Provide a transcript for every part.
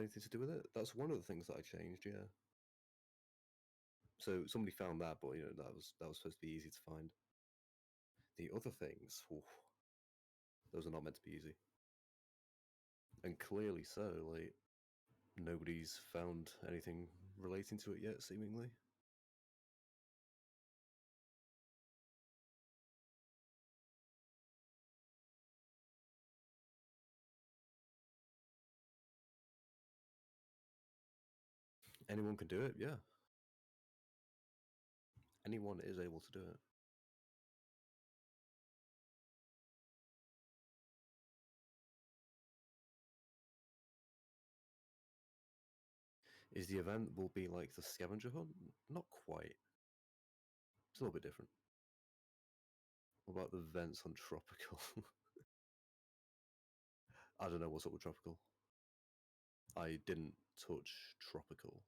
anything to do with it? That's one of the things that I changed, yeah. So somebody found that, but that was supposed to be easy to find. The other things, those are not meant to be easy. And clearly so, like, nobody's found anything relating to it yet, seemingly. Anyone can do it, yeah. Anyone is able to do it. Is the event will be like the scavenger hunt? Not quite. It's a little bit different. What about the events on Tropical? I don't know what's up with Tropical. I didn't touch Tropical.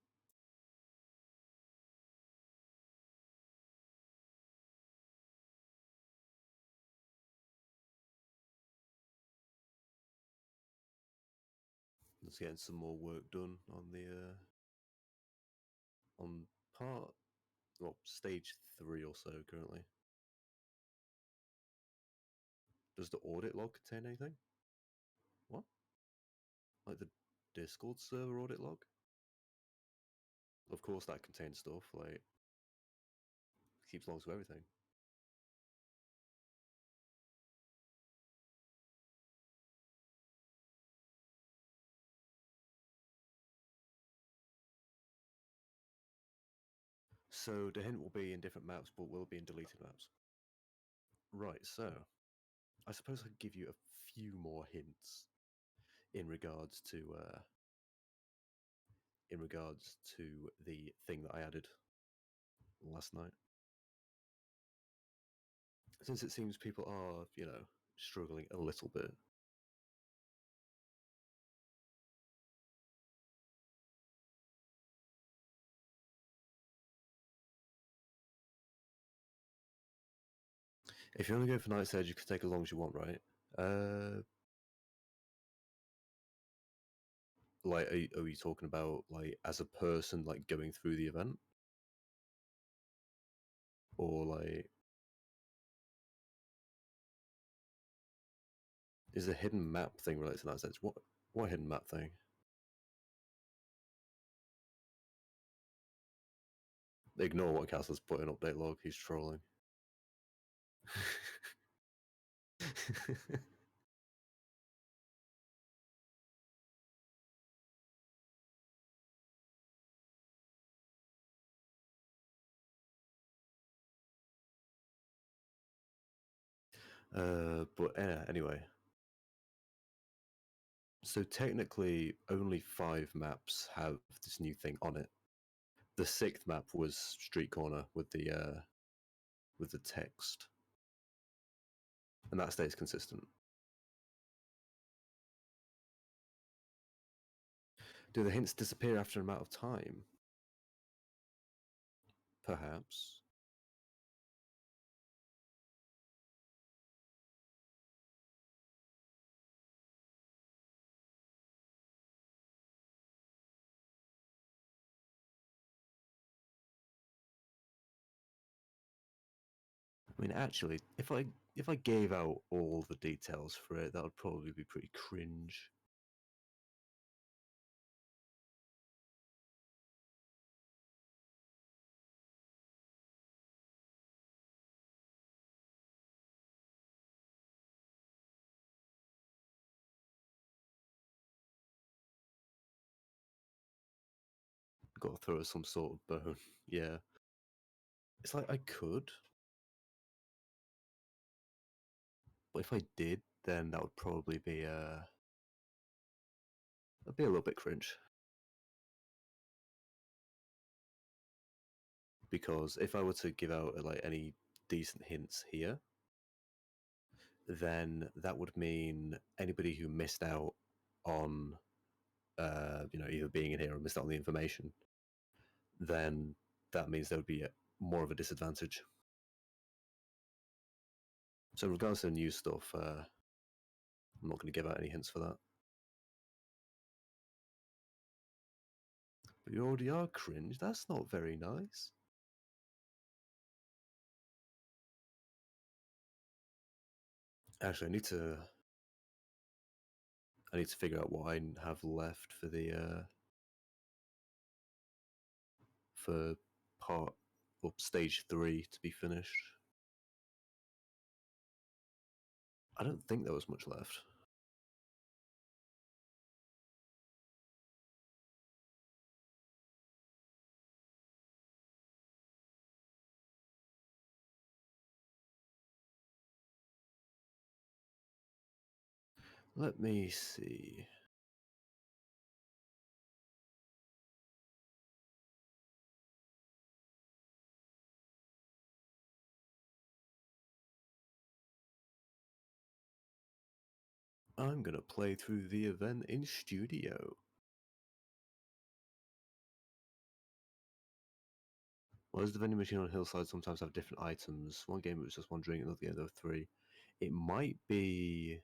Let's get some more work done on the on stage 3 or so currently. Does the audit log contain anything? What? Like the Discord server audit log? Of course that contains stuff, like, it keeps logs of everything. So the hint will be in different maps, but will be in deleted maps. Right, so I suppose I could give you a few more hints in regards to the thing that I added last night. Since it seems people are, struggling a little bit. If you only go for Night's Edge, you can take as long as you want, right? Like, are you talking about, like, as a person, like, going through the event? Or, like, is the hidden map thing related to Night's Edge? What hidden map thing? Ignore what Castle's put in update log, he's trolling. But anyway. So technically, only 5 maps have this new thing on it. The 6th map was Street Corner with the text, and that stays consistent. Do the hints disappear after an amount of time? Perhaps. I mean, actually, if I gave out all the details for it, that would probably be pretty cringe. Got to throw some sort of bone. Yeah. It's like I could, but if I did, then that would probably be that'd be a little bit cringe. Because if I were to give out like any decent hints here, then that would mean anybody who missed out on either being in here or missed out on the information, then that means there would be more of a disadvantage. So in regards to the new stuff, I'm not going to give out any hints for that. But you already are cringe. That's not very nice. Actually, I need to figure out what I have left for the for part or stage 3 to be finished. I don't think there was much left. Let me see. I'm gonna play through the event in studio. Why does the vending machine on Hillside sometimes have different items? One game it was just one drink, another game there were 3. It might be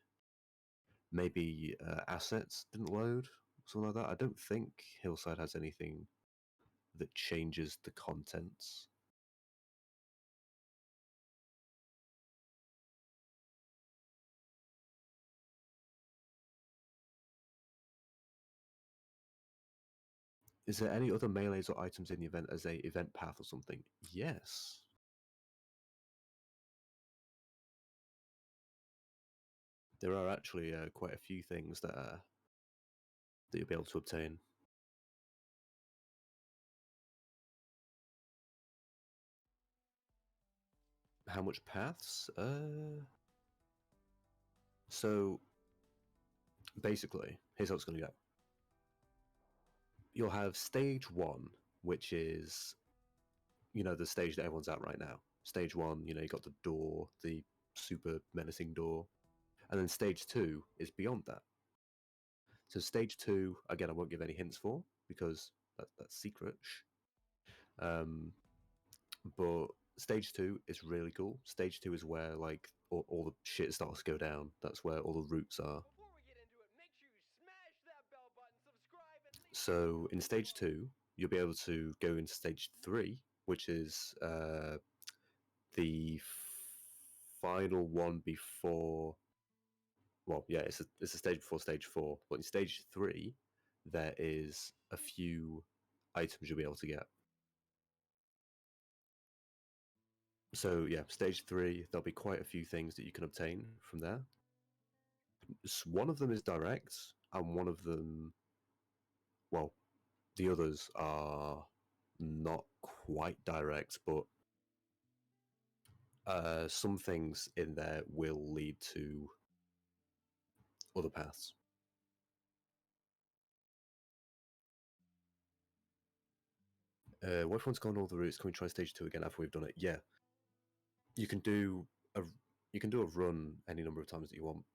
maybe assets didn't load, something like that. I don't think Hillside has anything that changes the contents. Is there any other melees or items in the event as a event path or something? Yes. There are actually quite a few things that you'll be able to obtain. How much paths? So basically, here's how it's going to go. You'll have stage 1, which is, the stage that everyone's at right now. Stage 1, you got the door, the super menacing door. And then stage 2 is beyond that. So stage 2, again, I won't give any hints for, because that's secret. But stage 2 is really cool. Stage 2 is where, like, all the shit starts to go down. That's where all the roots are. So in stage 2, you'll be able to go into stage 3, which is the final one before. Well, yeah, it's a stage before stage 4. But in stage 3, there is a few items you'll be able to get. So yeah, stage 3, there'll be quite a few things that you can obtain from there. One of them is direct, and one of them, well, the others are not quite direct, but some things in there will lead to other paths. What if one's gone all the routes? Can we try stage 2 again after we've done it? Yeah, you can do a run any number of times that you want.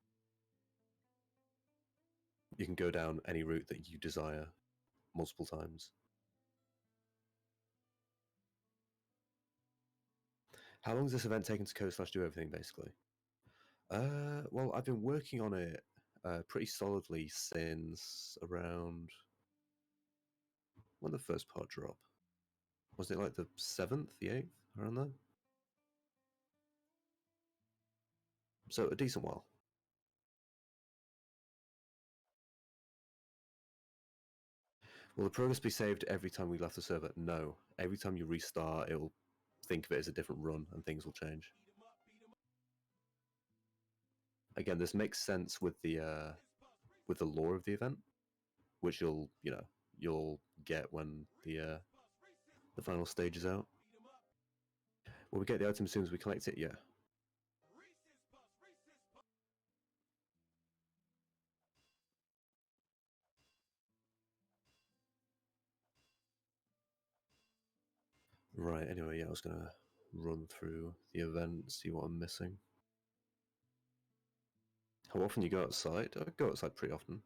You can go down any route that you desire multiple times. How long is this event taken to code/do everything, basically? Well, I've been working on it pretty solidly since around when the first part dropped. Was it like the 7th, the 8th, around there? So a decent while. Will the progress be saved every time we left the server? No. Every time you restart, it'll think of it as a different run and things will change. Again, this makes sense with the lore of the event, which you'll get when the final stage is out. Will we get the item as soon as we collect it? Yeah. Right, anyway, yeah, I was gonna run through the event, see what I'm missing. How often you go outside? I go outside pretty often.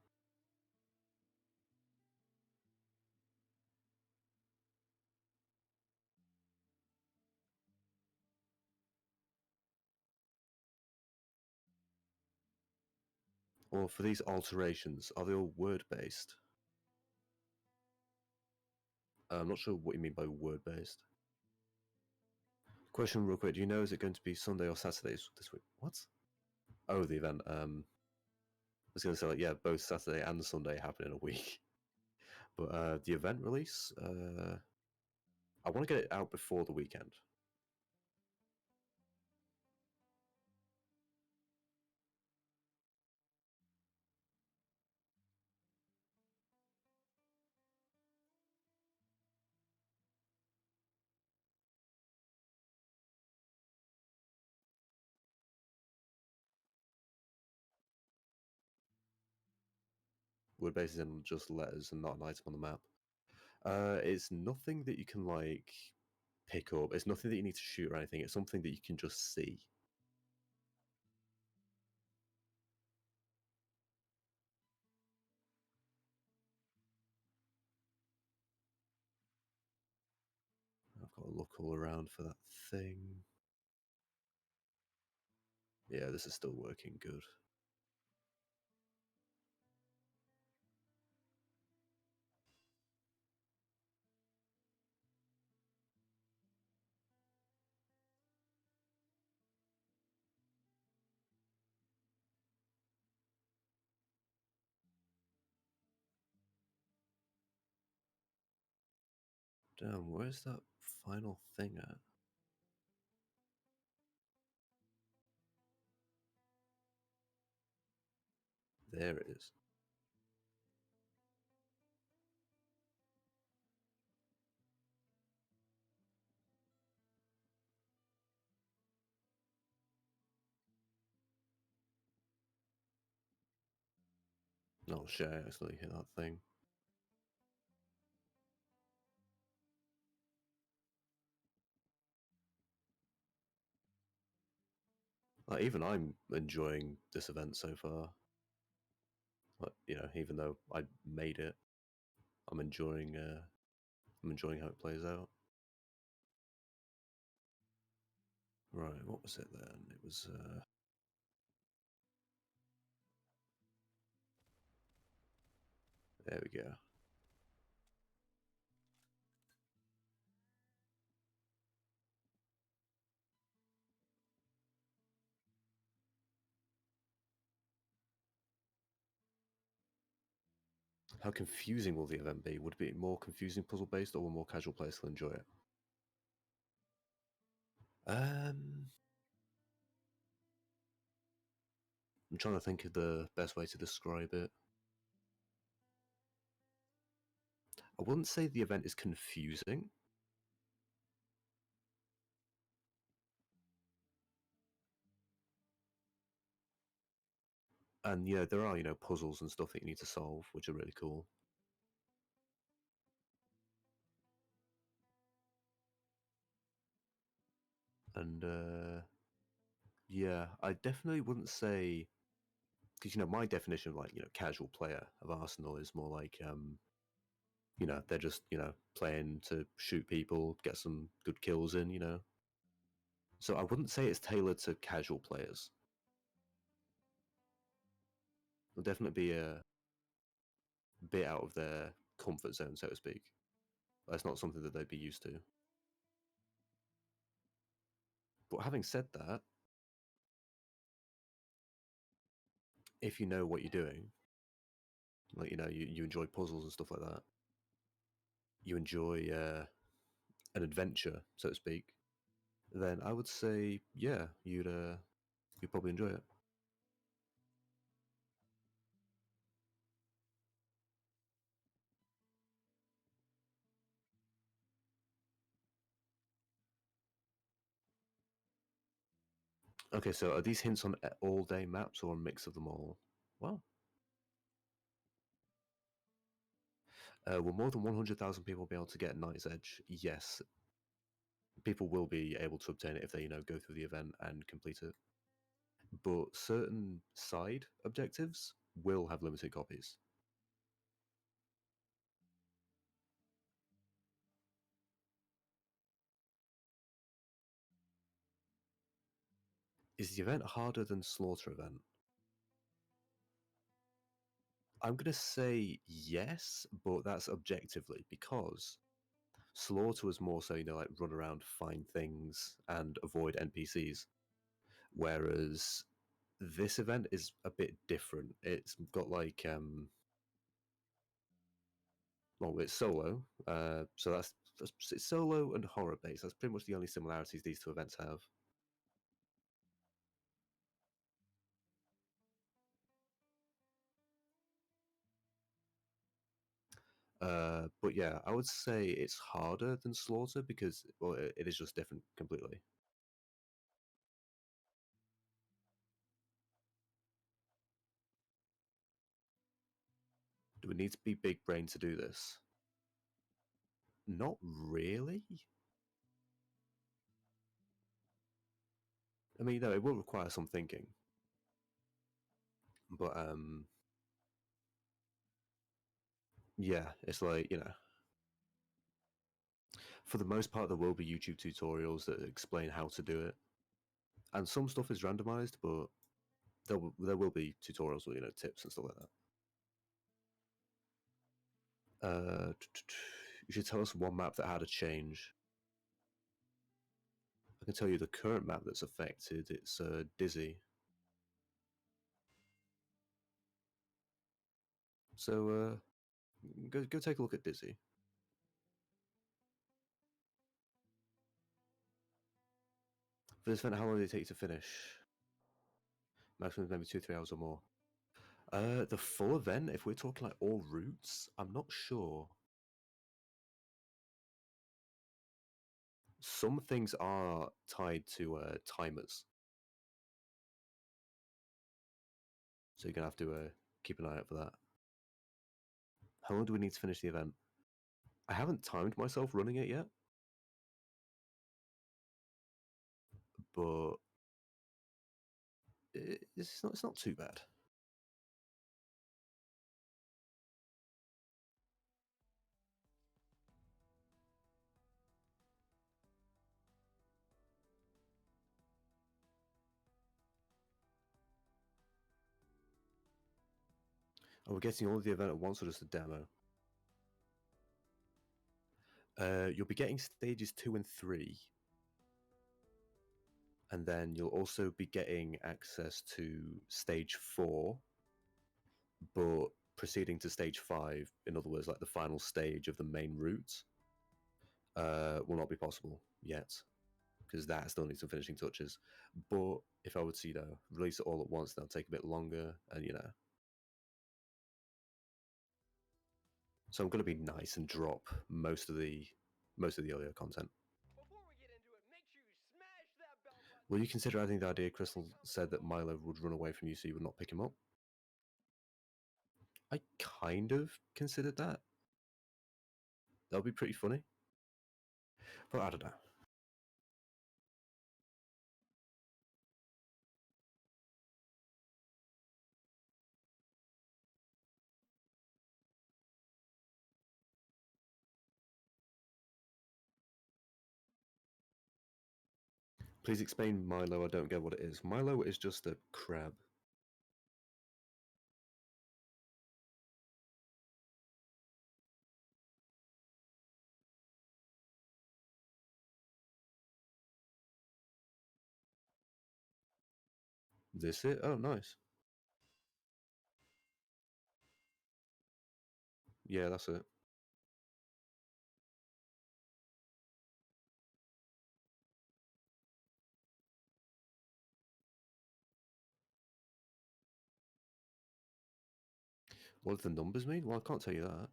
Or for these alterations, are they all word-based? I'm not sure what you mean by word-based. Question real quick, do you know, is it going to be Sunday or Saturday this week? What? Oh, the event. I was going to say, like, yeah, both Saturday and Sunday happen in a week. But the event release, I want to get it out before the weekend. Word-based is in just letters and not an item on the map. It's nothing that you can, like, pick up. It's nothing that you need to shoot or anything. It's something that you can just see. I've got to look all around for that thing. Yeah, this is still working good. Damn, where's that final thing at? There it is. Oh shit, I actually hit that thing. Like, even I'm enjoying this event so far. Like, you know, even though I made it, I'm enjoying how it plays out. Right, what was it then? It was there we go. How confusing will the event be? Would it be more confusing puzzle based, or will more casual players still enjoy it? I'm trying to think of the best way to describe it. I wouldn't say the event is confusing. And yeah, there are, you know, puzzles and stuff that you need to solve, which are really cool. And yeah, I definitely wouldn't say, because, you know, my definition of, like, you know, casual player of Arsenal is more like, you know, they're just, you know, playing to shoot people, get some good kills in, you know. So I wouldn't say it's tailored to casual players. It'll definitely be a bit out of their comfort zone, so to speak. That's not something that they'd be used to. But having said that, if you know what you're doing, like, you know, you enjoy puzzles and stuff like that, you enjoy an adventure, so to speak, then I would say, yeah, you'd probably enjoy it. Okay, so are these hints on all-day maps or a mix of them all? Well, will more than 100,000 people be able to get Night's Edge? Yes. People will be able to obtain it if they, you know, go through the event and complete it. But certain side objectives will have limited copies. Is the event harder than Slaughter event? I'm going to say yes, but that's objectively, because Slaughter was more so, like run around, find things, and avoid NPCs. Whereas this event is a bit different. It's got like well, it's solo, so that's it's solo and horror based. That's pretty much the only similarities these two events have. But yeah, I would say it's harder than Slaughter because, well, it is just different completely. Do we need to be big brain to do this? Not really. I mean, no, it will require some thinking. But yeah, it's like, for the most part, there will be YouTube tutorials that explain how to do it, and some stuff is randomized, but there will be tutorials with tips and stuff like that. You should tell us one map that had a change. I can tell you the current map that's affected. It's Dizzy. So go take a look at Dizzy. For this event, how long did it take you to finish? Maximum maybe 2-3 hours or more. The full event, if we're talking like all routes, I'm not sure. Some things are tied to timers, so you're gonna have to keep an eye out for that. How long do we need to finish the event? I haven't timed myself running it yet, but it's not too bad. Are we getting all of the event at once or just a demo? You'll be getting stages 2 and 3, and then you'll also be getting access to stage 4, but proceeding to stage 5, in other words, like the final stage of the main route, will not be possible yet, because that still needs some finishing touches. But if I would to, release it all at once, that'll take a bit longer, and So I'm going to be nice and drop most of the earlier content. Will you consider adding the idea Crystal said that Milo would run away from you so you would not pick him up? I kind of considered that. That would be pretty funny. But I don't know. Please explain Milo, I don't get what it is. Milo is just a crab. This it? Oh, nice. Yeah, that's it. What do the numbers mean? Well, I can't tell you that.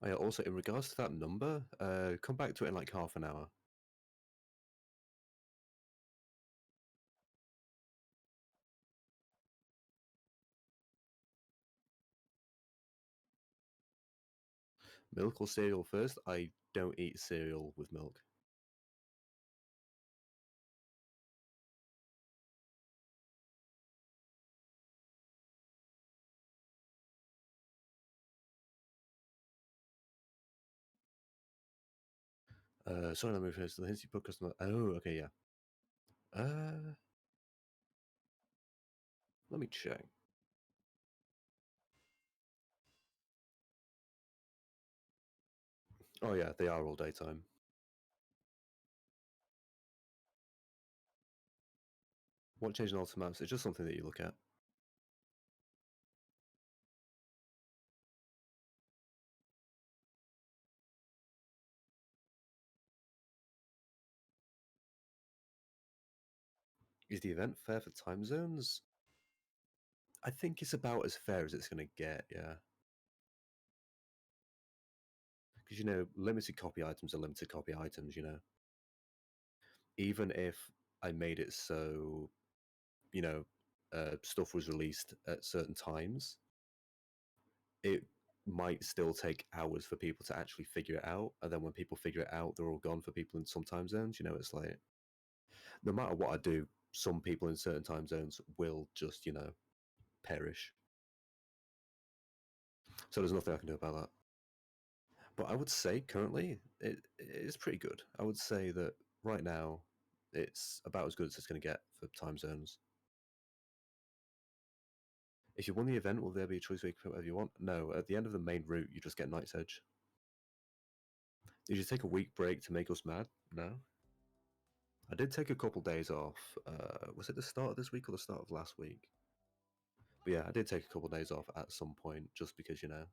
Oh, yeah, also, in regards to that number, come back to it in like half an hour. Milk or cereal first? I don't eat cereal with milk. Sorry, let me finish. The hints you put customer. Oh, okay, yeah. Let me check. Oh yeah, they are all daytime. What changed in alter maps? It's just something that you look at. Is the event fair for time zones? I think it's about as fair as it's going to get, yeah. Because, you know, limited copy items are limited copy items, you know. Even if I made it so, you know, stuff was released at certain times, it might still take hours for people to actually figure it out. And then when people figure it out, they're all gone for people in some time zones. You know, it's like, no matter what I do, some people in certain time zones will just, you know, perish. So there's nothing I can do about that. But I would say currently it's pretty good. I would say that right now it's about as good as it's going to get for time zones. If you won the event, will there be a choice where you can put whatever you want? No. At the end of the main route, you just get Night's Edge. Did you take a week break to make us mad? No. I did take a couple days off. Was it the start of this week or the start of last week? But yeah, I did take a couple days off at some point just because, you know,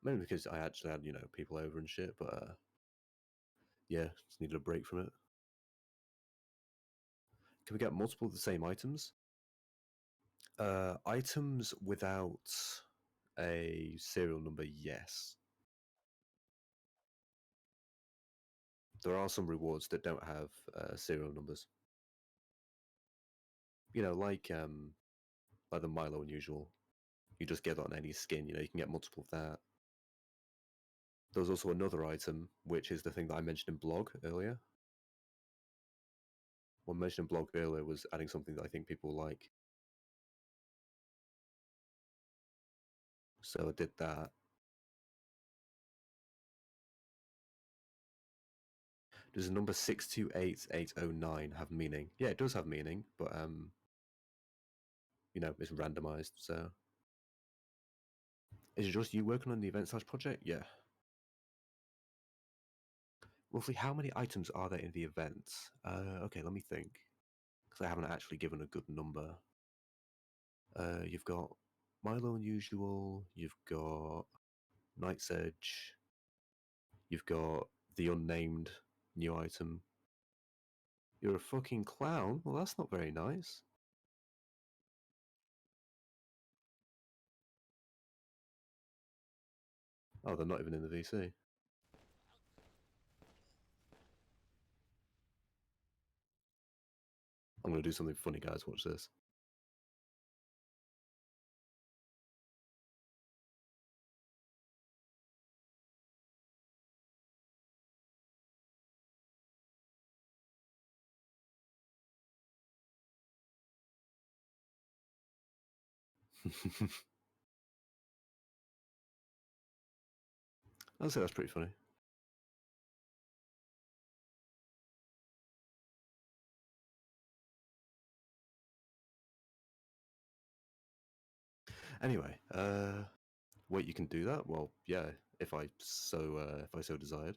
mainly because I actually had, you know, people over and shit. But yeah, just needed a break from it. Can we get multiple of the same items? Items without a serial number, yes. There are some rewards that don't have serial numbers. You know, like the Milo Unusual. You just get that on any skin. You know, you can get multiple of that. There's also another item, which is the thing that I mentioned in blog earlier. What I mentioned in blog earlier was adding something that I think people like. So I did that. Does the number 628809 have meaning? Yeah, it does have meaning, but you know, it's randomized, so. Is it just you working on the event/project? Yeah. Roughly how many items are there in the event? Okay, let me think. Because I haven't actually given a good number. You've got Milo Unusual, you've got Night's Edge, you've got the unnamed new item. You're a fucking clown? Well, that's not very nice. Oh, they're not even in the VC. I'm gonna do something funny, guys. Watch this. I'd say that's pretty funny. Anyway, wait, you can do that? Well, yeah, if I so desired.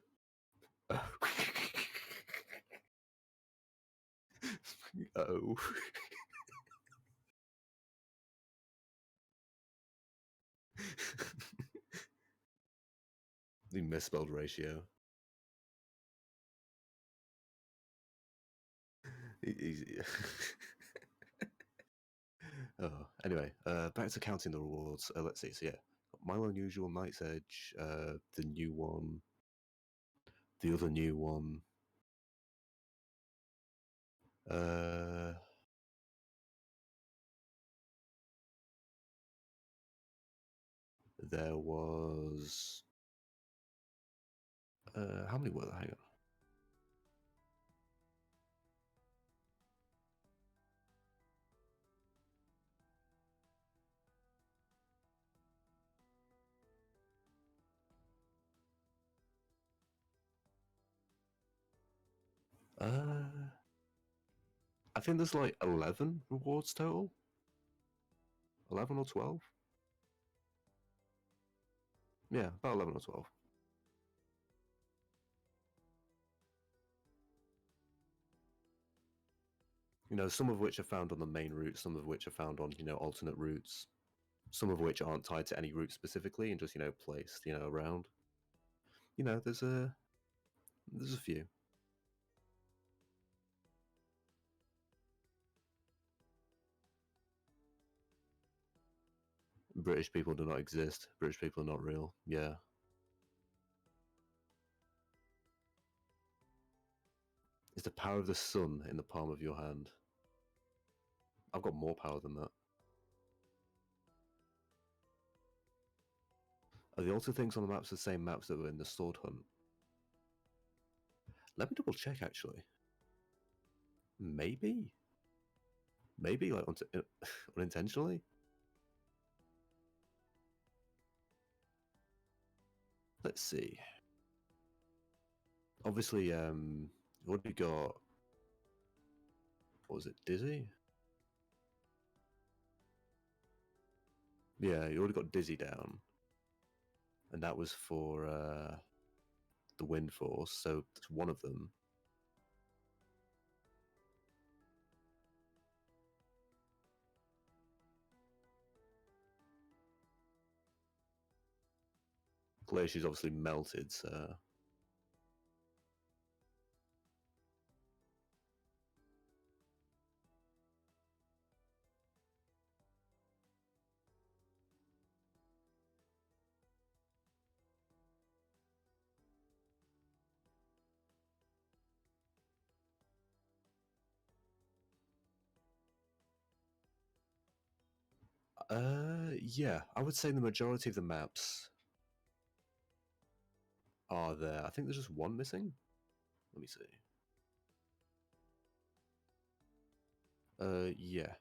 Oh. The misspelled ratio. Oh, anyway, back to counting the rewards. Let's see. So yeah, Milo Unusual, Night's Edge, the new one, the other new one. Uh, there was how many were there? Hang on. I think there's like 11 rewards total. 11 or 12? Yeah, about 11 or 12. Some of which are found on the main route, some of which are found on, alternate routes, some of which aren't tied to any route specifically and just, placed, around. There's a few. British people do not exist. British people are not real. Yeah. Is the power of the sun in the palm of your hand? I've got more power than that. Are the altar things on the maps the same maps that were in the sword hunt? Let me double check, actually. Maybe? Maybe, like, unintentionally? Let's see. Obviously, what we got? What was it, Dizzy? Yeah, you already got Dizzy down. And that was for the Wind Force, so it's one of them. Glacier's obviously melted, so... Yeah, I would say the majority of the maps are there. I think there's just one missing. Let me see. Yeah.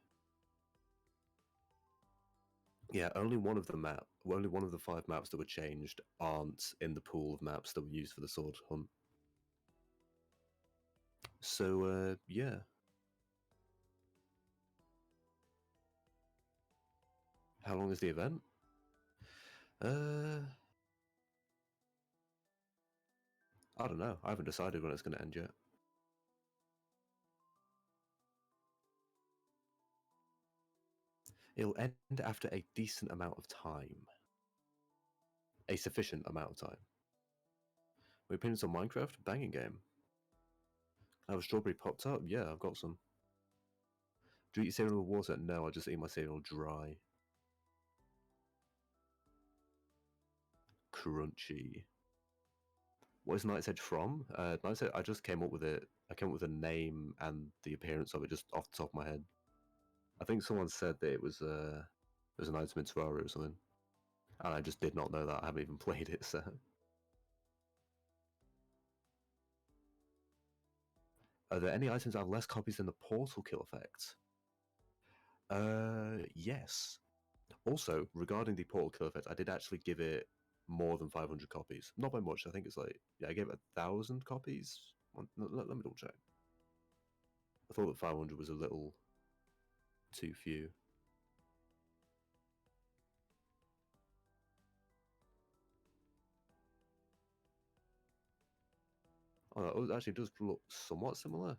Yeah, only one of the 5 maps that were changed aren't in the pool of maps that were used for the sword hunt. So, yeah. How long is the event? I don't know. I haven't decided when it's going to end yet. It'll end after a decent amount of time. A sufficient amount of time. My opinions on Minecraft? Banging game. I have a strawberry Pop-Tart? Yeah, I've got some. Do you eat cereal with water? No, I just eat my cereal dry. Crunchy. What is Night's Edge from? Night's Edge, I just came up with it. I came up with a name and the appearance of it just off the top of my head. I think someone said that it was an item in Terraria or something. And I just did not know that. I haven't even played it, so... Are there any items that have less copies than the portal kill effect? Yes. Also, regarding the portal kill effect, I did actually give it more than 500 copies. Not by much. I think it's like, yeah, I gave it 1,000 copies. Let me double check. I thought that 500 was a little too few. Oh, that actually does look somewhat similar.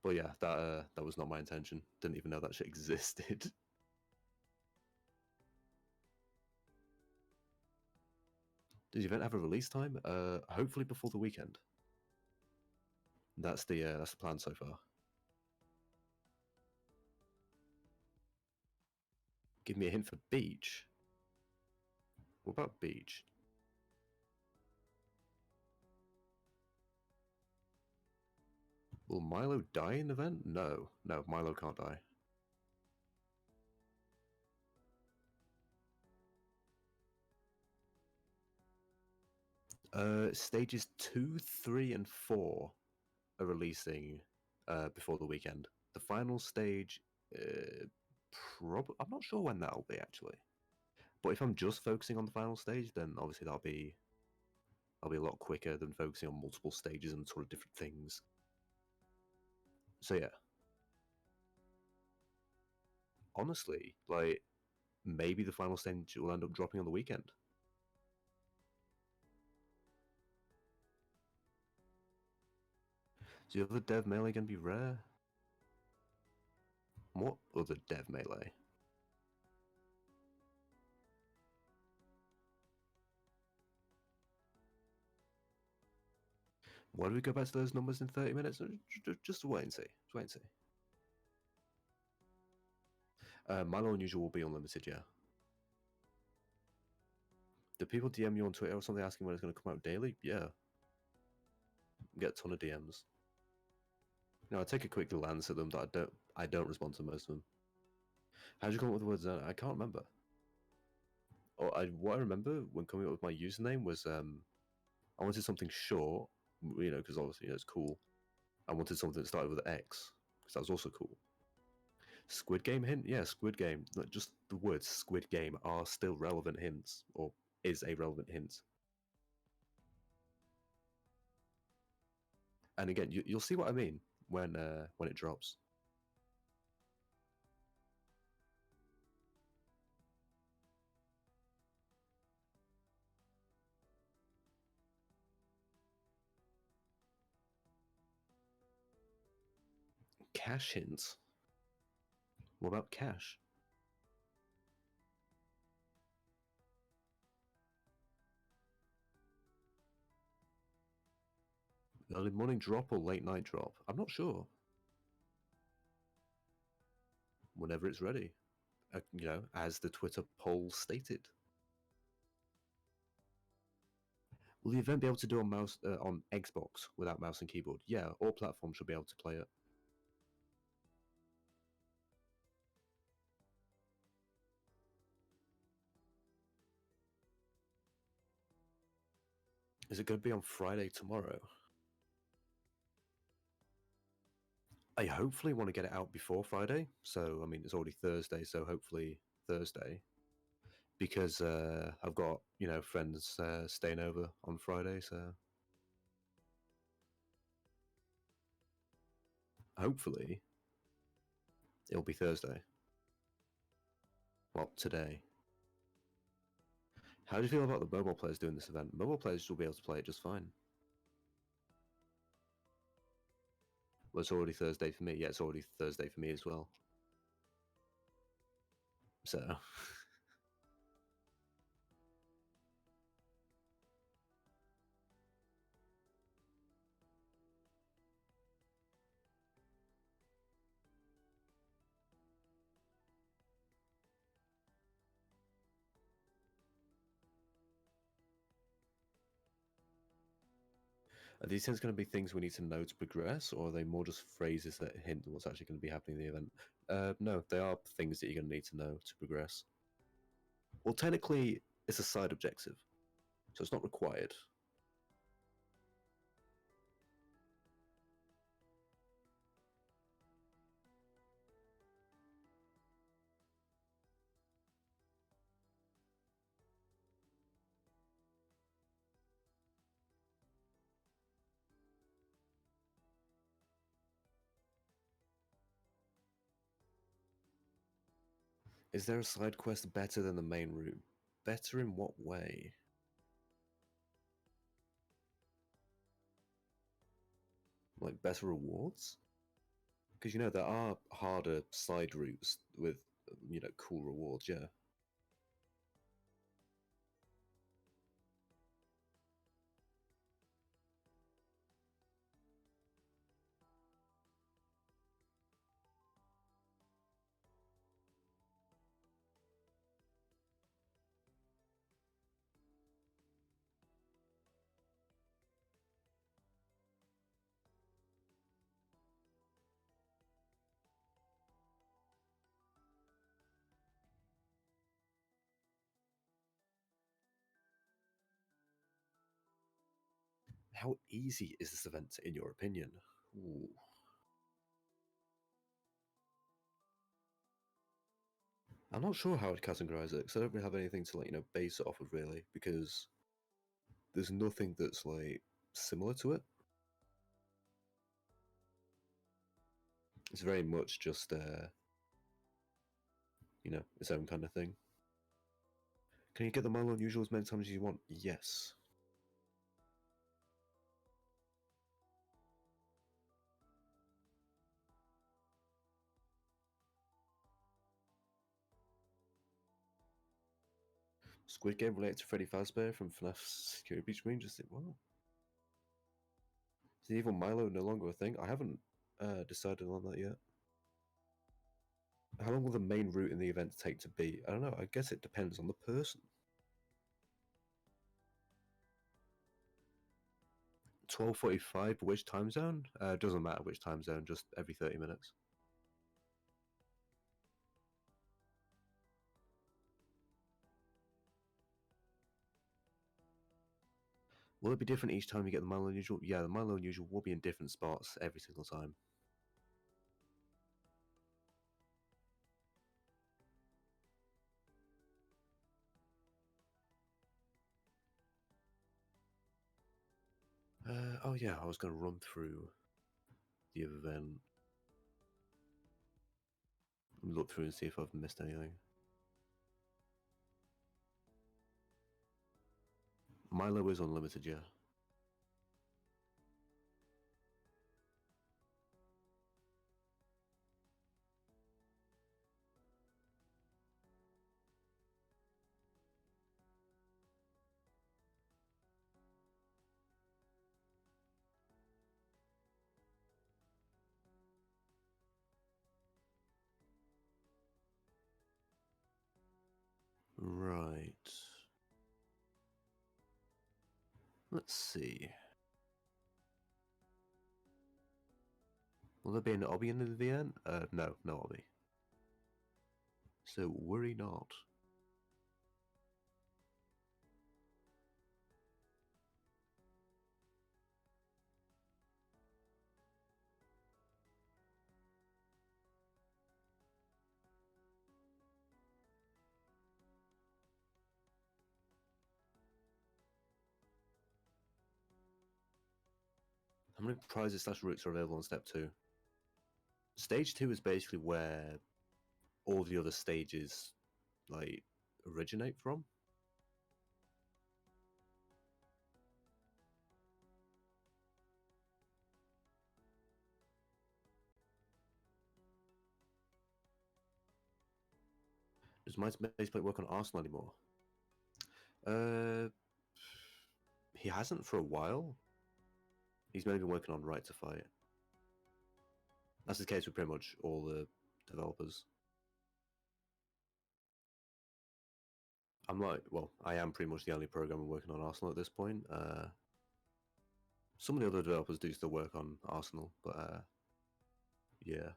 But yeah, that was not my intention. Didn't even know that shit existed. Does the event have a release time? Hopefully before the weekend. That's the plan so far. Give me a hint for beach. What about beach? Will Milo die in the event? No, Milo can't die. Stages 2, 3, and 4 are releasing before the weekend. The final stage, I'm not sure when that'll be actually. But if I'm just focusing on the final stage, then obviously that'll be a lot quicker than focusing on multiple stages and sort of different things. So yeah, honestly, like maybe the final stage will end up dropping on the weekend. Is the other dev melee going to be rare? What other dev melee? Why do we go back to those numbers in 30 minutes? Just wait and see. Just wait and see. Milo Unusual will be unlimited, yeah. Do people DM you on Twitter or something asking when it's going to come out daily? Yeah. Get a ton of DMs. I take a quick glance at them, but I don't respond to most of them. How'd you come up with the word Xonae? I can't remember. What I remember when coming up with my username was I wanted something short, because obviously it's cool. I wanted something that started with an X, because that was also cool. Squid Game hint? Yeah, Squid Game. Just the words Squid Game are still relevant hints, or is a relevant hint. And again, you'll see what I mean when it drops. Cash hints? What about cash? Early morning drop or late night drop? I'm not sure. Whenever it's ready. As the Twitter poll stated. Will the event be able to do on on Xbox without mouse and keyboard? Yeah, all platforms should be able to play it. Is it going to be on Friday tomorrow? I hopefully want to get it out before Friday. So, I mean, it's already Thursday, so hopefully Thursday. Because I've got, friends staying over on Friday, so hopefully it'll be Thursday. Well, today. How do you feel about the mobile players doing this event? Mobile players will be able to play it just fine. Well, it's already Thursday for me. Yeah, it's already Thursday for me as well. So... Are these things going to be things we need to know to progress, or are they more just phrases that hint at what's actually going to be happening in the event? No, they are things that you're going to need to know to progress. Well, technically, it's a side objective, so it's not required. Is there a side quest better than the main route? Better in what way? Like better rewards? Because there are harder side routes with cool rewards, yeah. How easy is this event, in your opinion? Ooh. I'm not sure how I'd categorize it, because I don't really have anything to base it off of, really, because there's nothing that's similar to it. It's very much just, you know, its own kind of thing. Can you get the Milo Unusual as many times as you want? Yes. Squid Game related to Freddy Fazbear from FNAF's Security Breach Marine. Just think, wow. Is the evil Milo no longer a thing? I haven't decided on that yet. How long will the main route in the event take to beat? I don't know. I guess it depends on the person. 12:45. Which time zone? Doesn't matter which time zone. Just every 30 minutes. Will it be different each time you get the Milo Unusual? Yeah, the Milo Unusual will be in different spots every single time. Oh yeah, I was going to run through the event. Look through and see if I've missed anything. Milo is unlimited, yeah. Right. Let's see. Will there be an Albion in the end? No, no Obby. So worry not. How many prizes / routes are available on step 2? Stage 2 is basically where all the other stages like originate from. Does my baseplate work on Arsenal anymore? He hasn't for a while. He's maybe been working on Right to Fight. That's the case with pretty much all the developers. I am pretty much the only programmer working on Arsenal at this point. Some of the other developers do still work on Arsenal, but yeah.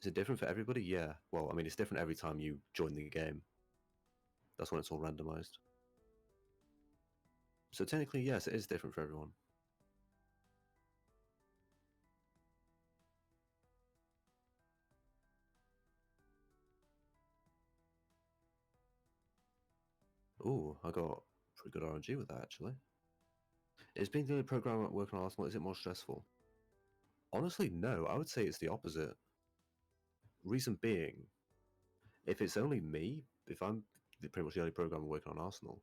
Is it different for everybody? Yeah. Well, I mean, it's different every time you join the game. That's when it's all randomized. So technically, yes, it is different for everyone. Ooh, I got pretty good RNG with that, actually. Is being the only programmer working on Arsenal, is it more stressful? Honestly, no. I would say it's the opposite. Reason being, if it's only me, if I'm pretty much the only programmer working on Arsenal,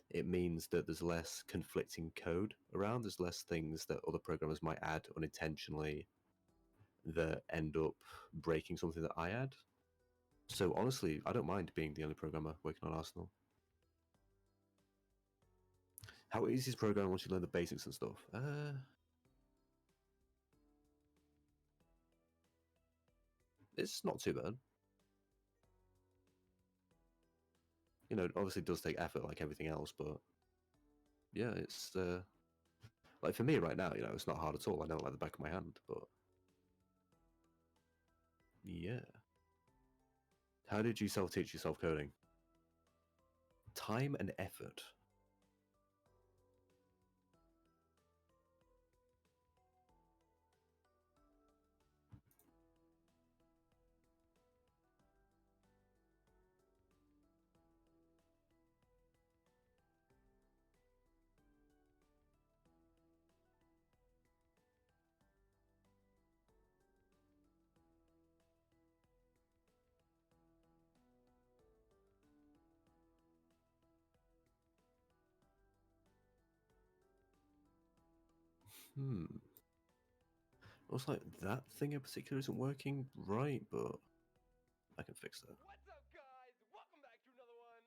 it means that there's less conflicting code around. There's less things that other programmers might add unintentionally that end up breaking something that I add. So honestly, I don't mind being the only programmer working on Arsenal. How easy is programming once you learn the basics and stuff? It's not too bad. You know, it obviously does take effort like everything else, but yeah, it's like for me right now, you know, it's not hard at all. I know it like the back of my hand, but yeah. How did you self-teach yourself coding? Time and effort. Looks like that thing in particular isn't working right, but I can fix that. What's up, guys? Welcome back to another one.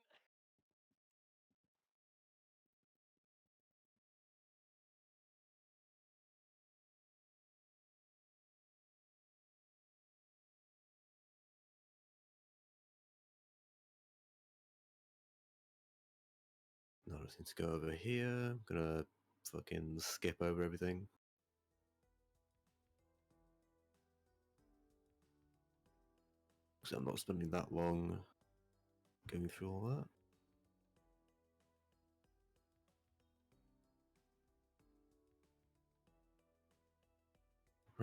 Now I just need to go over here. I'm gonna fucking skip over everything. So I'm not spending that long going through all that.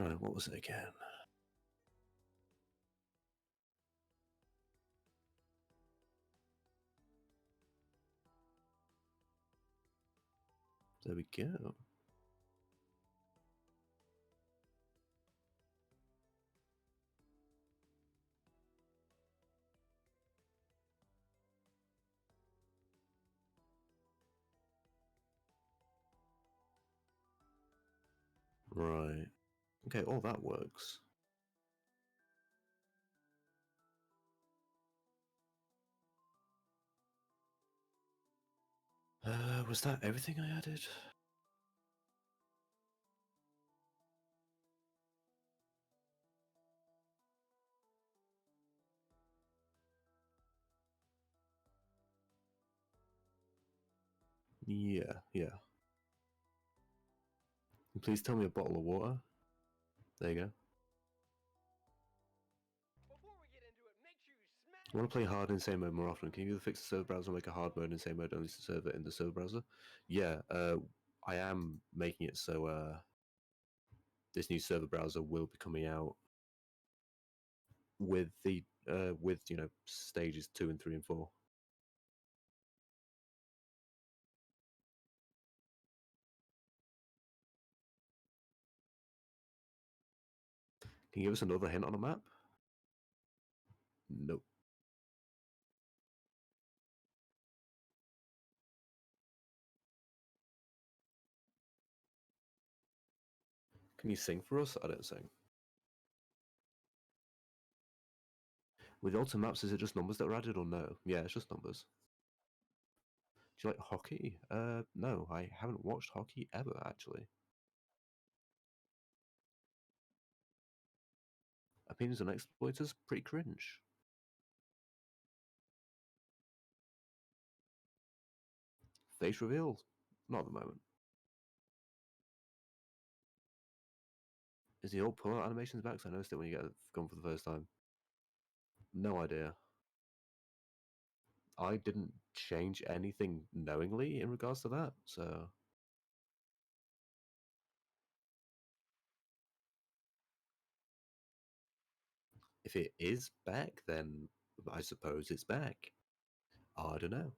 Right, what was it again? There we go. Right. Okay, all that works. Was that everything I added? Yeah. Please tell me a bottle of water. There you go. Before we get into it, make sure you smash. I want to play hard in insane mode more often. Can you either fix the server browser or make a hard mode in insane mode only to serve it in the server browser? Yeah, I am making it so this new server browser will be coming out with the with stages 2 and 3 and 4. Can you give us another hint on a map? Nope. Can you sing for us? I don't sing. With the alternate maps, is it just numbers that are added or no? Yeah, it's just numbers. Do you like hockey? No, I haven't watched hockey ever, actually. Opinions on exploiters? Pretty cringe. Face reveal? Not at the moment. Is the old pull-out animations back? 'Cause I noticed it when you get gone for the first time. No idea. I didn't change anything knowingly in regards to that, so... If it is back, then I suppose it's back. I don't know.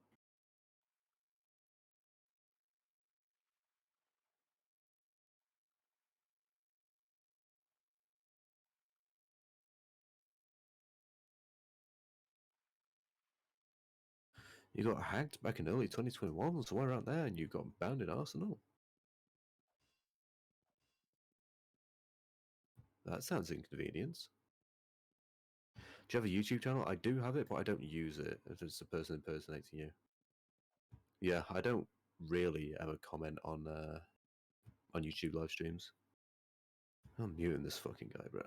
You got hacked back in early 2021, somewhere around there, and you got banned in Arsenal. That sounds inconvenience. Do you have a YouTube channel? I do have it, but I don't use it if it's a person impersonating you. Yeah, I don't really ever comment on YouTube live streams. I'm muting this fucking guy, bro.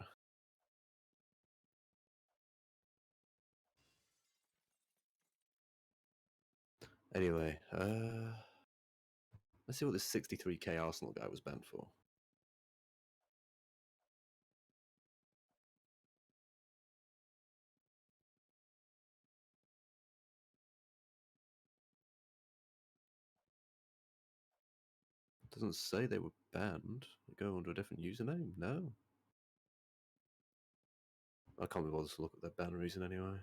Anyway, let's see what this 63k Arsenal guy was banned for. Doesn't say they were banned. They go under a different username. No. I can't be bothered to look at their ban reason anyway.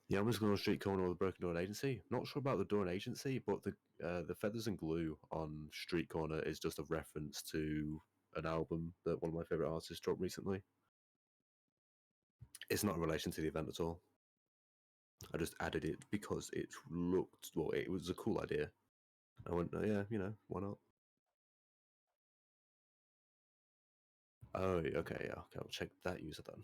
Yeah, I'm just going on street corner with a broken door and agency. Not sure about the door and agency, but the feathers and glue on street corner is just a reference to an album that one of my favorite artists dropped recently. It's not in relation to the event at all. I just added it because it looked, well, it was a cool idea. I went, oh, yeah, why not? Oh, okay, yeah, okay, I'll check that user then.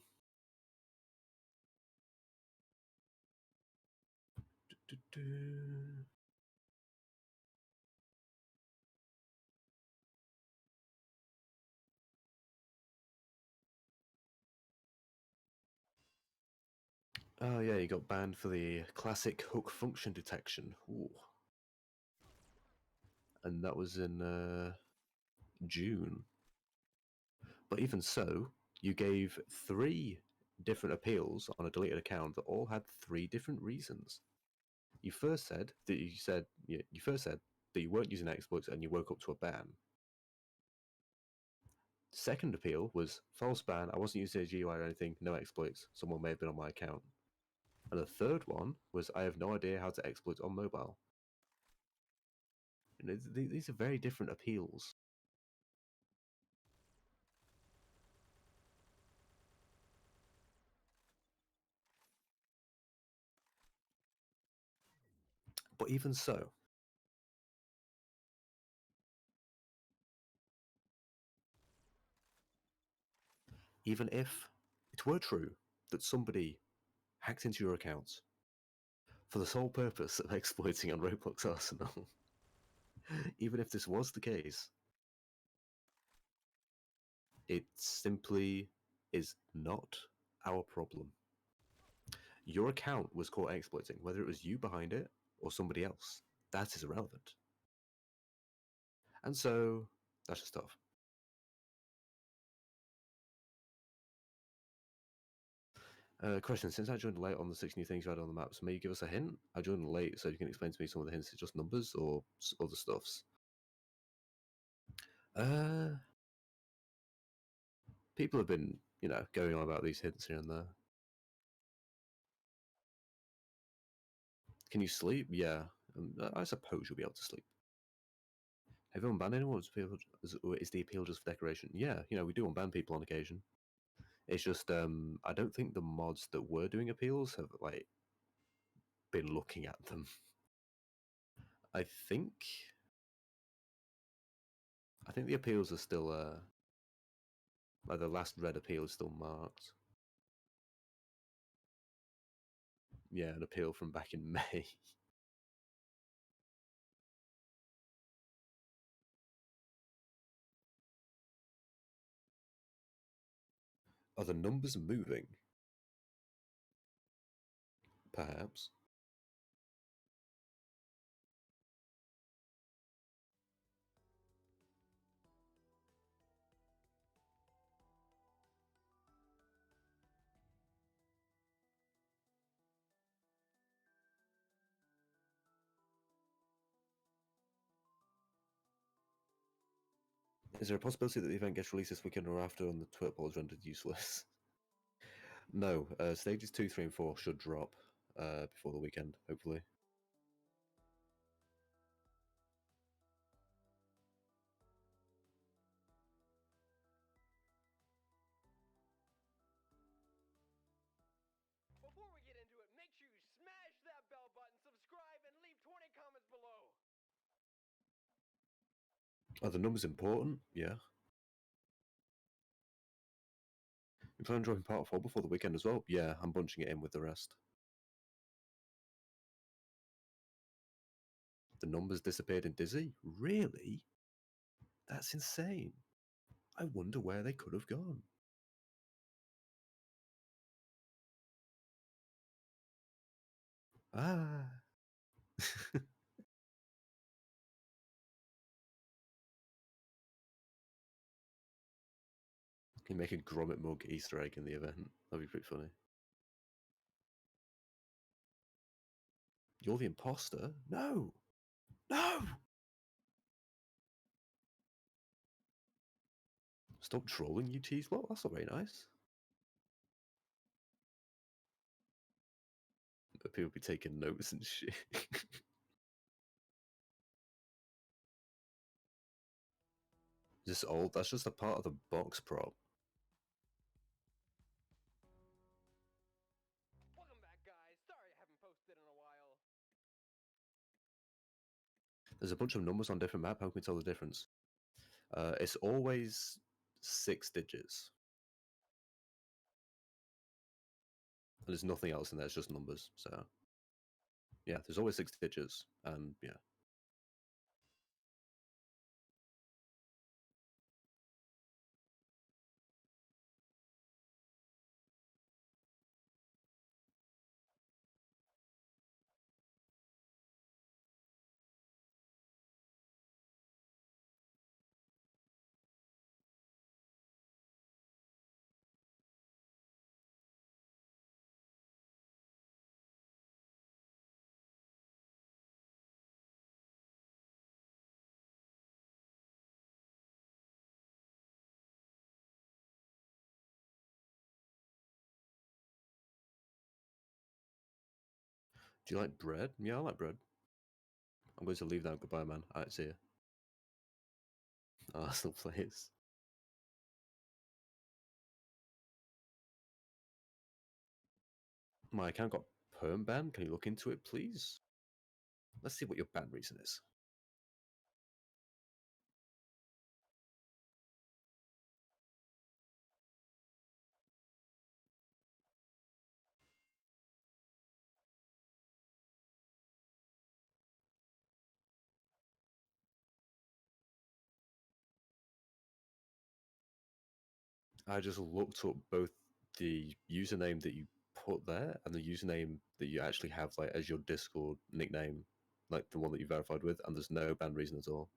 Oh yeah, you got banned for the classic hook function detection. Ooh. And that was in June. But even so, you gave 3 different appeals on a deleted account that all had 3 different reasons. You first said that you weren't using exploits and you woke up to a ban. Second appeal was false ban. I wasn't using a GUI or anything. No exploits. Someone may have been on my account. And the third one was I have no idea how to exploit on mobile. And these are very different appeals. But even so, even if it were true that somebody hacked into your accounts for the sole purpose of exploiting on Roblox Arsenal, even if this was the case, it simply is not our problem. Your account was caught exploiting, whether it was you behind it or somebody else. That is irrelevant. And so, that's just tough. Question, since I joined late on the 6 new things you had on the maps, may you give us a hint? I joined late, so you can explain to me some of the hints. It's just numbers or other stuffs? People have been, going on about these hints here and there. Can you sleep? Yeah. I suppose you'll be able to sleep. Have you unbanned anyone? Is the appeal just for decoration? Yeah, we do unban people on occasion. It's just, I don't think the mods that were doing appeals have, been looking at them. I think the appeals are still, the last red appeal is still marked. Yeah, an appeal from back in May. Are the numbers moving? Perhaps. Is there a possibility that the event gets released this weekend or after and the Twitter poll is rendered useless? No, stages 2, 3, and 4 should drop before the weekend, hopefully. Before we get into it, make sure you smash that bell button, subscribe, and leave 20 comments below. Are the numbers important? Yeah. You plan on dropping part 4 before the weekend as well? Yeah, I'm bunching it in with the rest. The numbers disappeared in Dizzy? Really? That's insane. I wonder where they could have gone. Ah. Can you make a Grommet mug Easter egg in the event? That'd be pretty funny. You're the imposter? No! No! Stop trolling, you cheese block? That's not very nice. People be taking notes and shit. This old, that's just a part of the box prop. There's a bunch of numbers on different map. How can we tell the difference? It's always 6 digits. And there's nothing else in there. It's just numbers. So yeah, there's always 6 digits, and yeah. Do you like bread? Yeah, I like bread. I'm going to leave now. Goodbye, man. Alright, see ya. Arsenal players. My account got perm banned. Can you look into it, please? Let's see what your ban reason is. I just looked up both the username that you put there and the username that you actually have like as your Discord nickname, like the one that you verified with, and there's no ban reason at all.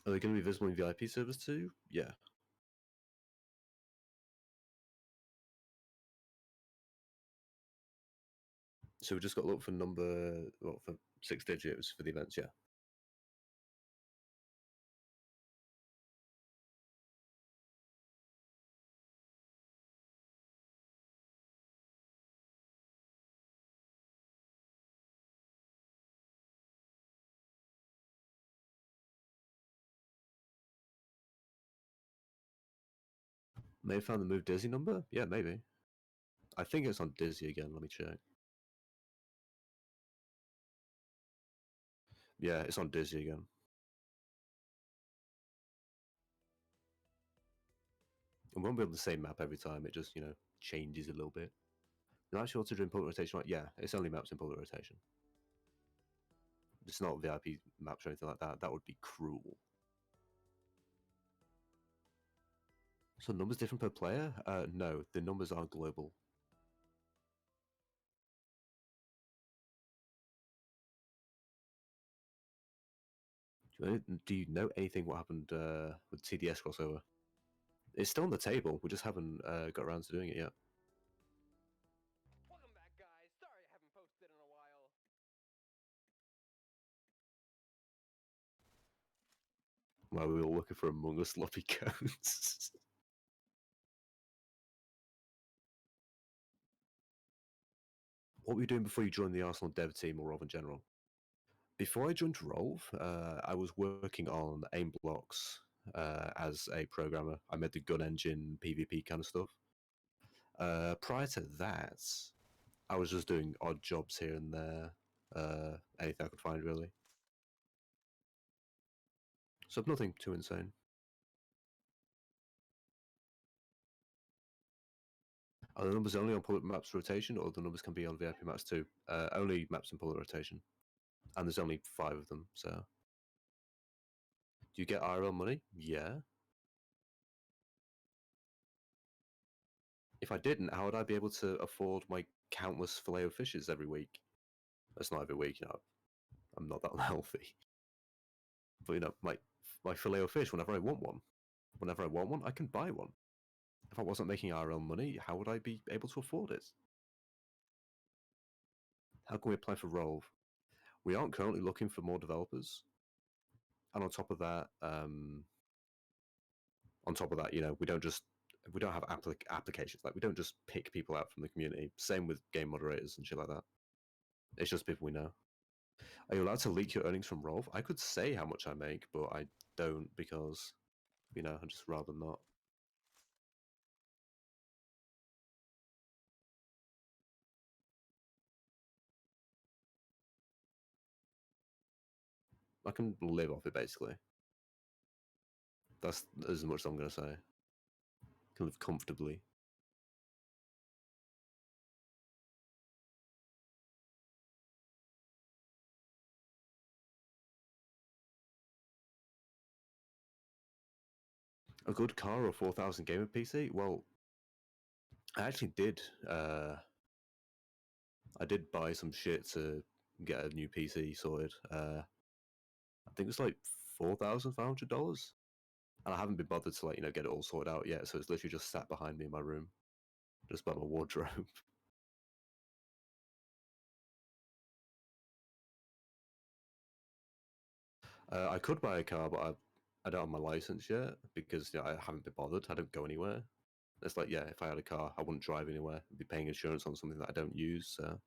Are they going to be visible in VIP servers too? Yeah. So we just got to look for for 6 digits for the events, yeah. May have found the move Dizzy number? Yeah, maybe. I think it's on Dizzy again. Let me check. Yeah, it's on Dizzy again. It won't be on the same map every time. It just, changes a little bit. You're actually also doing public rotation, right? Yeah, it's only maps in public rotation. It's not VIP maps or anything like that. That would be cruel. So numbers different per player? No, the numbers are global. Do you know anything what happened with TDS crossover? It's still on the table. We just haven't got around to doing it yet. Welcome back, guys. Sorry I haven't posted in a while. While we were looking for Among Us sloppy cones. What were you doing before you joined the Arsenal dev team or Rov in general? Before I joined Rov, I was working on aim blocks as a programmer. I made the gun engine, PvP kind of stuff. Prior to that, I was just doing odd jobs here and there, anything I could find really. So nothing too insane. Are the numbers only on public maps rotation, or the numbers can be on VIP maps too? Only maps in public rotation, and there's only 5 of them. So, do you get IRL money? Yeah. If I didn't, how would I be able to afford my countless filet of fishes every week? That's not every week, I'm not that healthy. But my filet of fish whenever I want one. Whenever I want one, I can buy one. If I wasn't making IRL money, how would I be able to afford it? How can we apply for Rove? We aren't currently looking for more developers. And on top of that, we don't just we don't have applications. Like we don't just pick people out from the community. Same with game moderators and shit like that. It's just people we know. Are you allowed to leak your earnings from Rolf? I could say how much I make, but I don't because, I'd just rather not. I can live off it basically. That's as much as I'm gonna say. I can live comfortably. A good car or 4,000 gamer PC? Well, I actually did. I did buy some shit to get a new PC sorted. I think it's like $4,500, and I haven't been bothered to get it all sorted out yet. So it's literally just sat behind me in my room, just by my wardrobe. I could buy a car, but I don't have my license yet because I haven't been bothered. I don't go anywhere. It's like, if I had a car, I wouldn't drive anywhere. I'd be paying insurance on something that I don't use. So.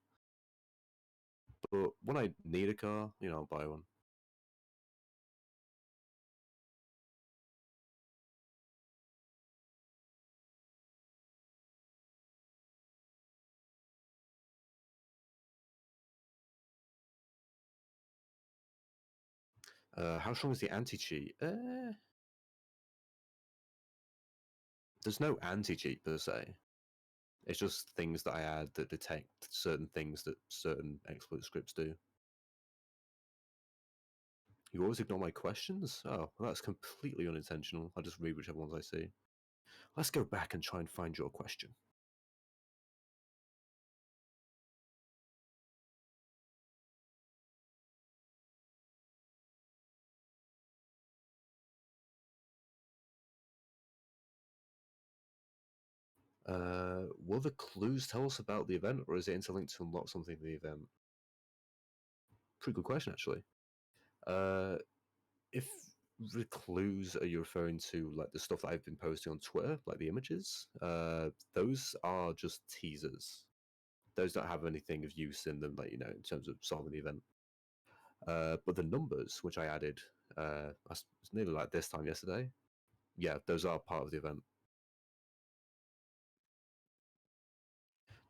But when I need a car, I'll buy one. How strong is the anti-cheat? There's no anti-cheat per se. It's just things that I add that detect certain things that certain exploit scripts do. You always ignore my questions? Oh, well, that's completely unintentional. I just read whichever ones I see. Let's go back and try and find your question. Will the clues tell us about the event, or is it interlinked to unlock something in the event? Pretty good question, actually. If the clues are you referring to like the stuff that I've been posting on Twitter, like the images, those are just teasers. Those don't have anything of use in them, like in terms of solving the event. But the numbers, which I added, it's nearly like this time yesterday. Yeah, those are part of the event.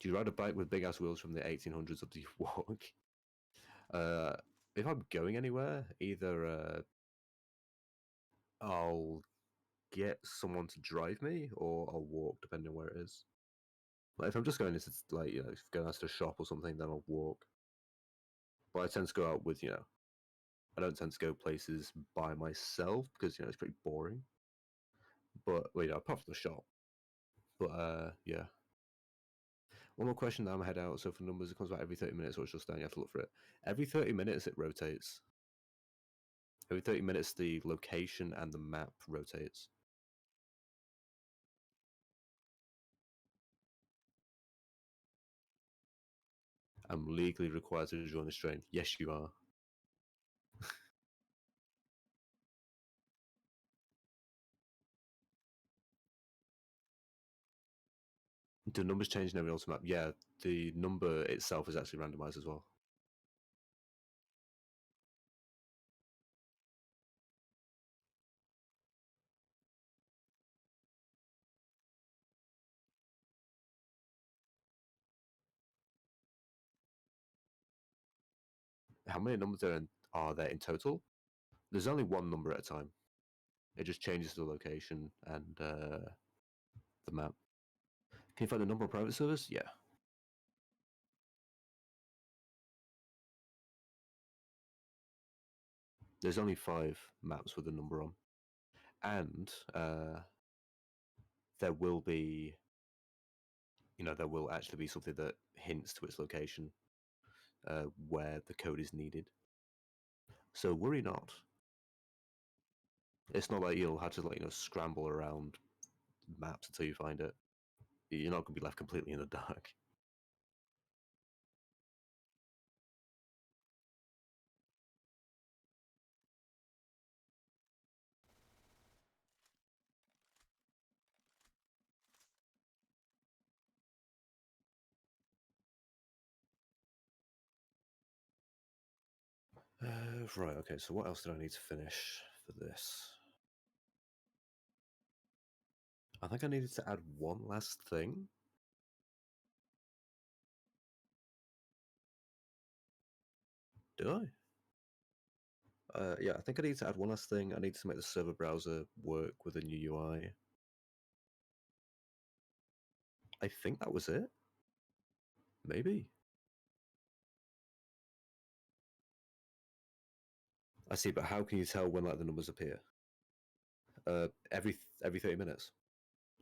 Do you ride a bike with big ass wheels from the 1800s, or do you walk? If I'm going anywhere, either I'll get someone to drive me, or I'll walk, depending on where it is. Like if I'm just going to going out to the shop or something, then I'll walk. But I tend to go out with I don't tend to go places by myself because it's pretty boring. But apart from the shop. But yeah. One more question, then I'm head out. So for numbers, it comes back every 30 minutes, or it's just down. You have to look for it. Every 30 minutes, it rotates. Every 30 minutes, the location and the map rotates. I'm legally required to join this train. Yes, you are. Do numbers change in every auto map? Yeah, the number itself is actually randomized as well. How many numbers are there in total? There's only one number at a time. It just changes the location and the map. Can you find the number of private servers? Yeah. There's only 5 maps with a number on. And there will be, there will actually be something that hints to its location where the code is needed. So worry not. It's not like you'll have to scramble around maps until you find it. You're not going to be left completely in the dark. Right, okay, so what else did I need to finish for this? I think I needed to add one last thing. Did I? Yeah, I think I need to add one last thing. I need to make the server browser work with a new UI. I think that was it. Maybe. I see, but how can you tell when like the numbers appear? Every 30 minutes.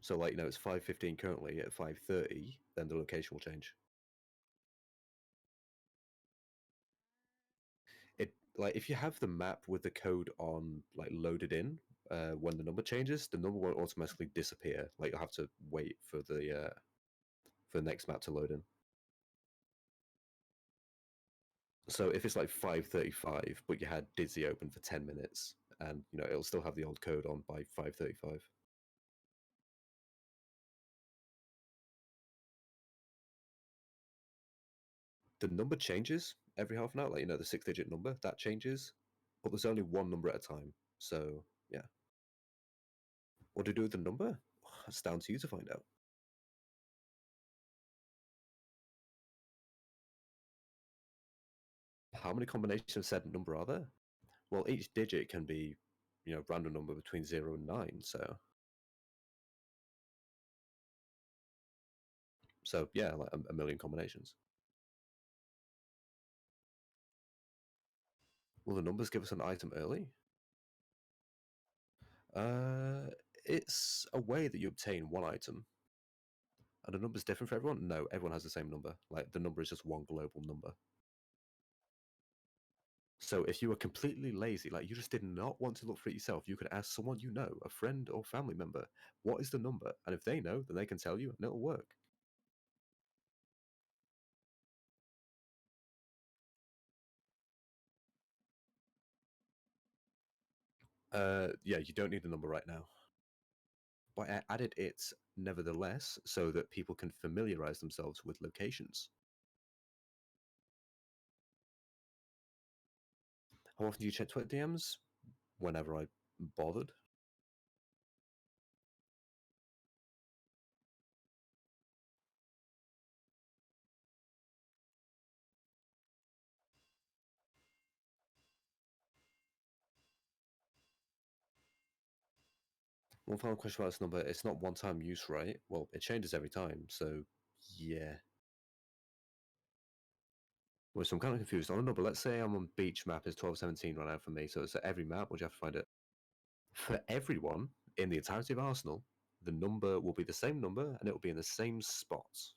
So like it's 5:15 currently. At 5:30, then the location will change. It like if you have the map with the code on like loaded in, when the number changes, the number won't automatically disappear. Like you'll have to wait for the next map to load in. So if it's like 5:35, but you had Dizzy open for 10 minutes, and it'll still have the old code on by 5:35. The number changes every half an hour, like the 6-digit number that changes, but there's only one number at a time. So yeah, what to do with the number? It's down to you to find out. How many combinations of said number are there? Well, each digit can be, random number between 0 and 9. So yeah, like a million combinations. Will the numbers give us an item early? Uh, it's a way that you obtain one item. Are the numbers different for everyone? No, everyone has the same number. Like the number is just one global number. So if you were completely lazy, like you just did not want to look for it yourself, you could ask someone you know, a friend or family member, what is the number? And if they know, then they can tell you and it'll work. Yeah, you don't need the number right now. But I added it nevertheless so that people can familiarize themselves with locations. How often do you check Twitter DMs? Whenever I bothered. 1 final question about this number. It's not one-time use, right? Well, it changes every time, so yeah. Well, so I'm kind of confused. On a number, let's say I'm on beach map is 1217 right now for me, so it's at every map, would you have to find it? For everyone in the entirety of Arsenal, the number will be the same number and it will be in the same spots.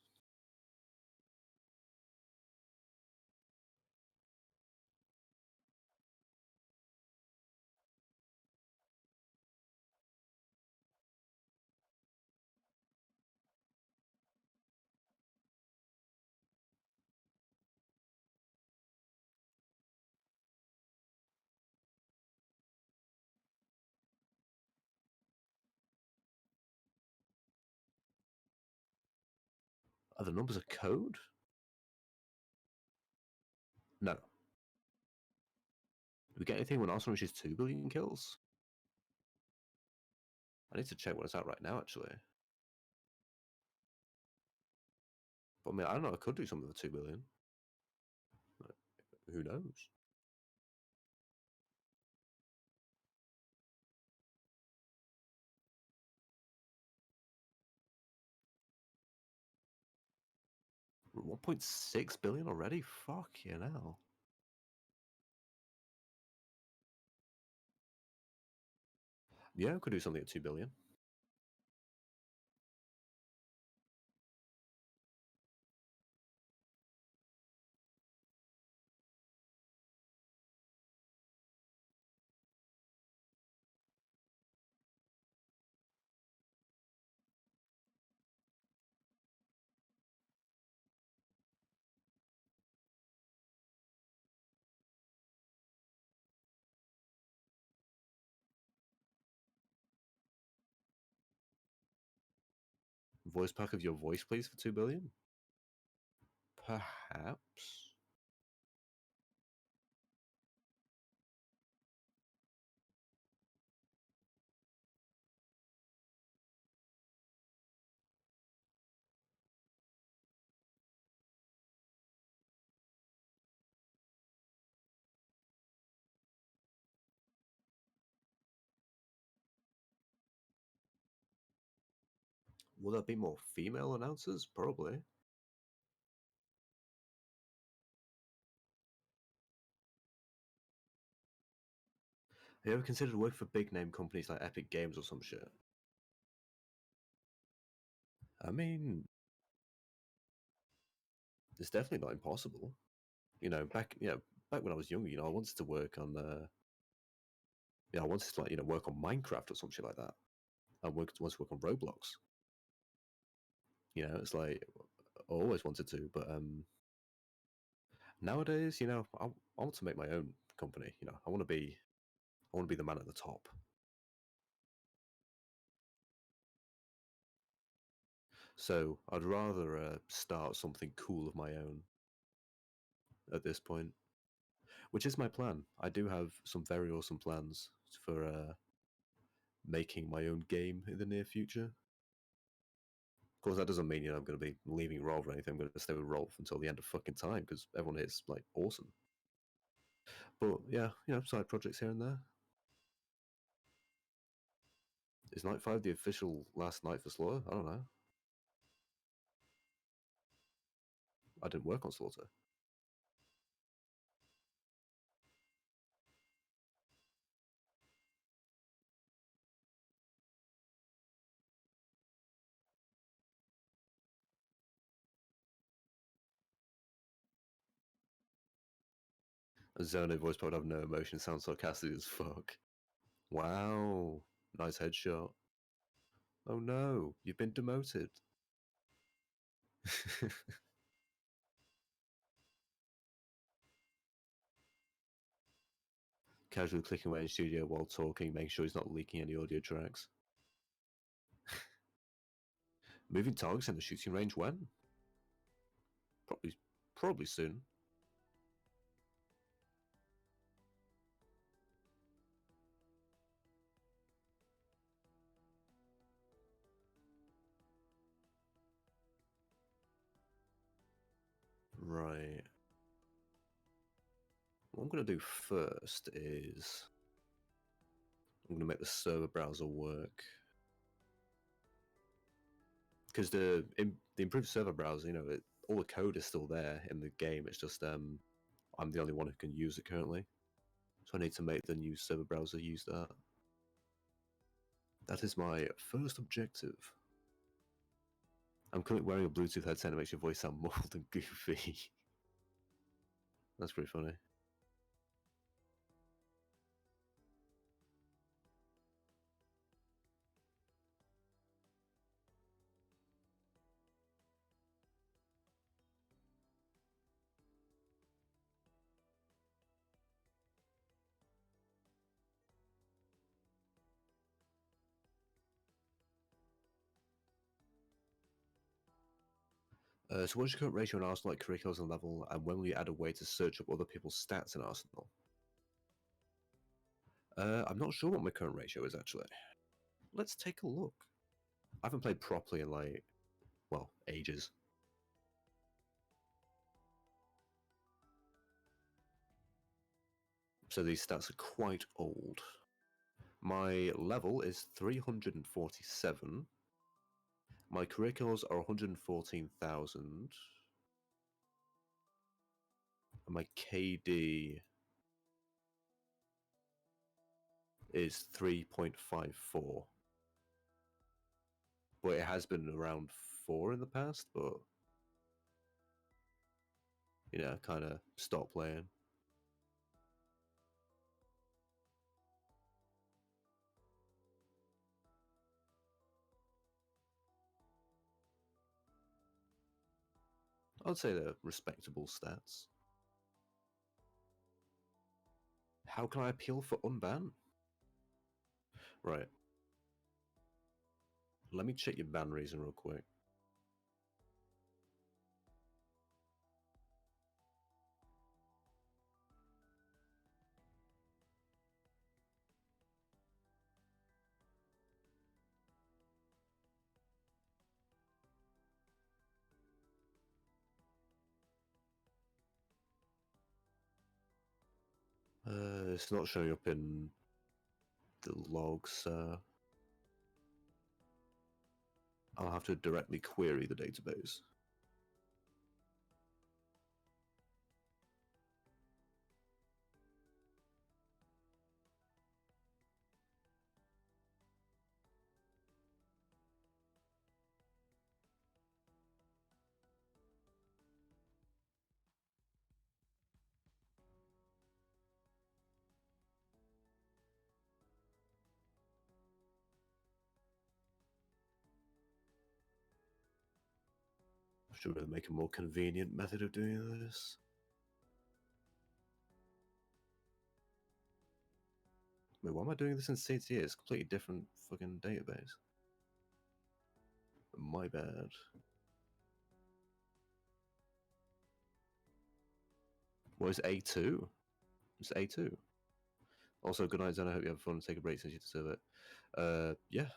Are the numbers a code? No. Do we get anything when Arsenal reaches 2 billion kills? I need to check what it's at right now, actually. But I mean, I don't know, I could do something for 2 billion. Like, who knows? We're 1.6 billion already? Fuck you now. Yeah, we could do something at 2 billion. Voice pack of your voice, please, for 2 billion? Perhaps. Will there be more female announcers? Probably. Have you ever considered working for big name companies like Epic Games or some shit? I mean, it's definitely not impossible. Back when I was younger, I wanted to work on I wanted to work on Minecraft or some shit like that. I wanted to work on Roblox. It's like I always wanted to, but nowadays, I want to make my own company. I want to be the man at the top. So I'd rather start something cool of my own at this point, which is my plan. I do have some very awesome plans for making my own game in the near future. Of course, that doesn't mean I'm going to be leaving Rolf or anything. I'm going to stay with Rolf until the end of fucking time because everyone is like awesome. But yeah, side projects here and there. Is Night 5 the official last night for Slaughter? I don't know. I didn't work on Slaughter. A Xonae voice probably have no emotion, sounds sarcastic as fuck. Wow, nice headshot. Oh no, you've been demoted. Casually clicking away in studio while talking, making sure he's not leaking any audio tracks. Moving targets in the shooting range when? Probably soon. Right. What I'm going to do first is I'm going to make the server browser work. Because the improved server browser, all the code is still there in the game. It's just I'm the only one who can use it currently. So I need to make the new server browser use that. That is my first objective. I'm currently wearing a Bluetooth headset that makes your voice sound muffled and goofy. That's pretty funny. So what's your current ratio in Arsenal, like career kills and level, and when will you add a way to search up other people's stats in Arsenal? I'm not sure what my current ratio is, actually. Let's take a look. I haven't played properly in, ages. So these stats are quite old. My level is 347. My career kills are 114,000. And my KD is 3.54. But it has been around 4 in the past, but kind of stopped playing. I'd say they're respectable stats. How can I appeal for unban? Right. Let me check your ban reason real quick. It's not showing up in the logs. I'll have to directly query the database. Should we make a more convenient method of doing this? Wait, why am I doing this in CTA? It's a completely different fucking database. My bad. What is A2? It's A2. Also, good night, Zen. I hope you have fun and take a break since you deserve it. Yeah.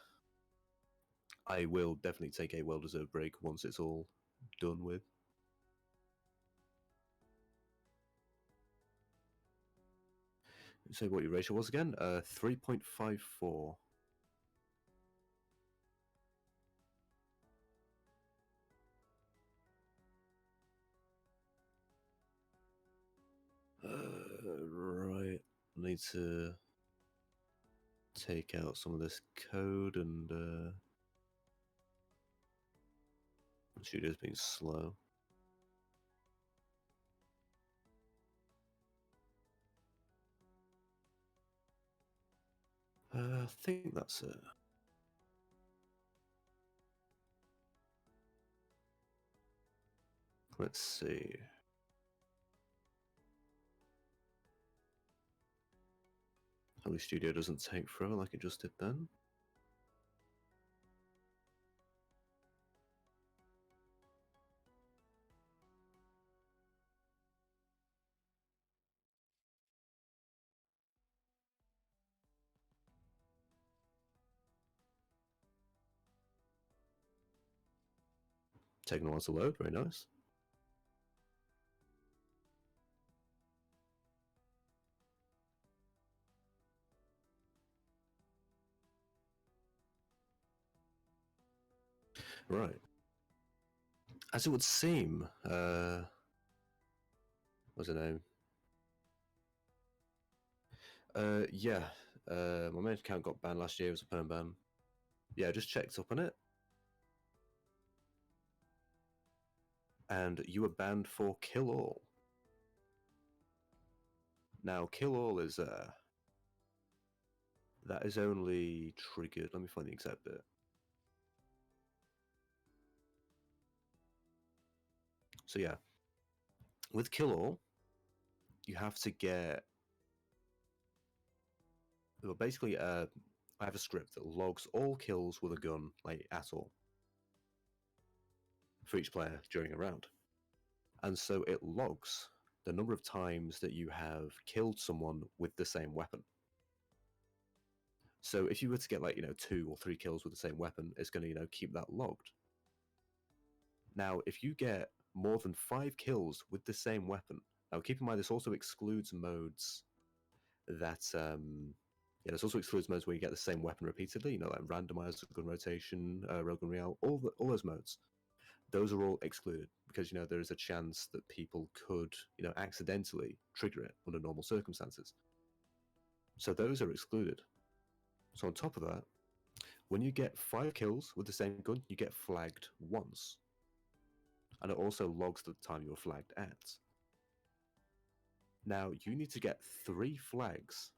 I will definitely take a well-deserved break once it's all done with. Say what your ratio was again? 3.54. Right. I need to take out some of this code and Studio's being slow. I think that's it. Let's see. Hopefully Studio doesn't take forever like it just did then. Taking a while to load, very nice. Right. As it would seem, what's her name? Yeah, my main account got banned last year. It was a perm ban. Yeah, I just checked up on it. And you were banned for Kill All. Now, Kill All is, that is only triggered. Let me find the exact bit. So yeah, with Kill All, you have to get... Well, basically, I have a script that logs all kills with a gun, like, at all, for each player during a round. And so it logs the number of times that you have killed someone with the same weapon. So if you were to get, like, 2 or 3 kills with the same weapon, it's going to, keep that logged. Now, if you get more than 5 kills with the same weapon, now keep in mind this also excludes modes that, this also excludes modes where you get the same weapon repeatedly, like randomized gun rotation, railgun real, all those modes. Those are all excluded because, there is a chance that people could, accidentally trigger it under normal circumstances. So those are excluded. So on top of that, when you get 5 kills with the same gun, you get flagged once. And it also logs the time you were flagged at. Now, you need to get 3 flags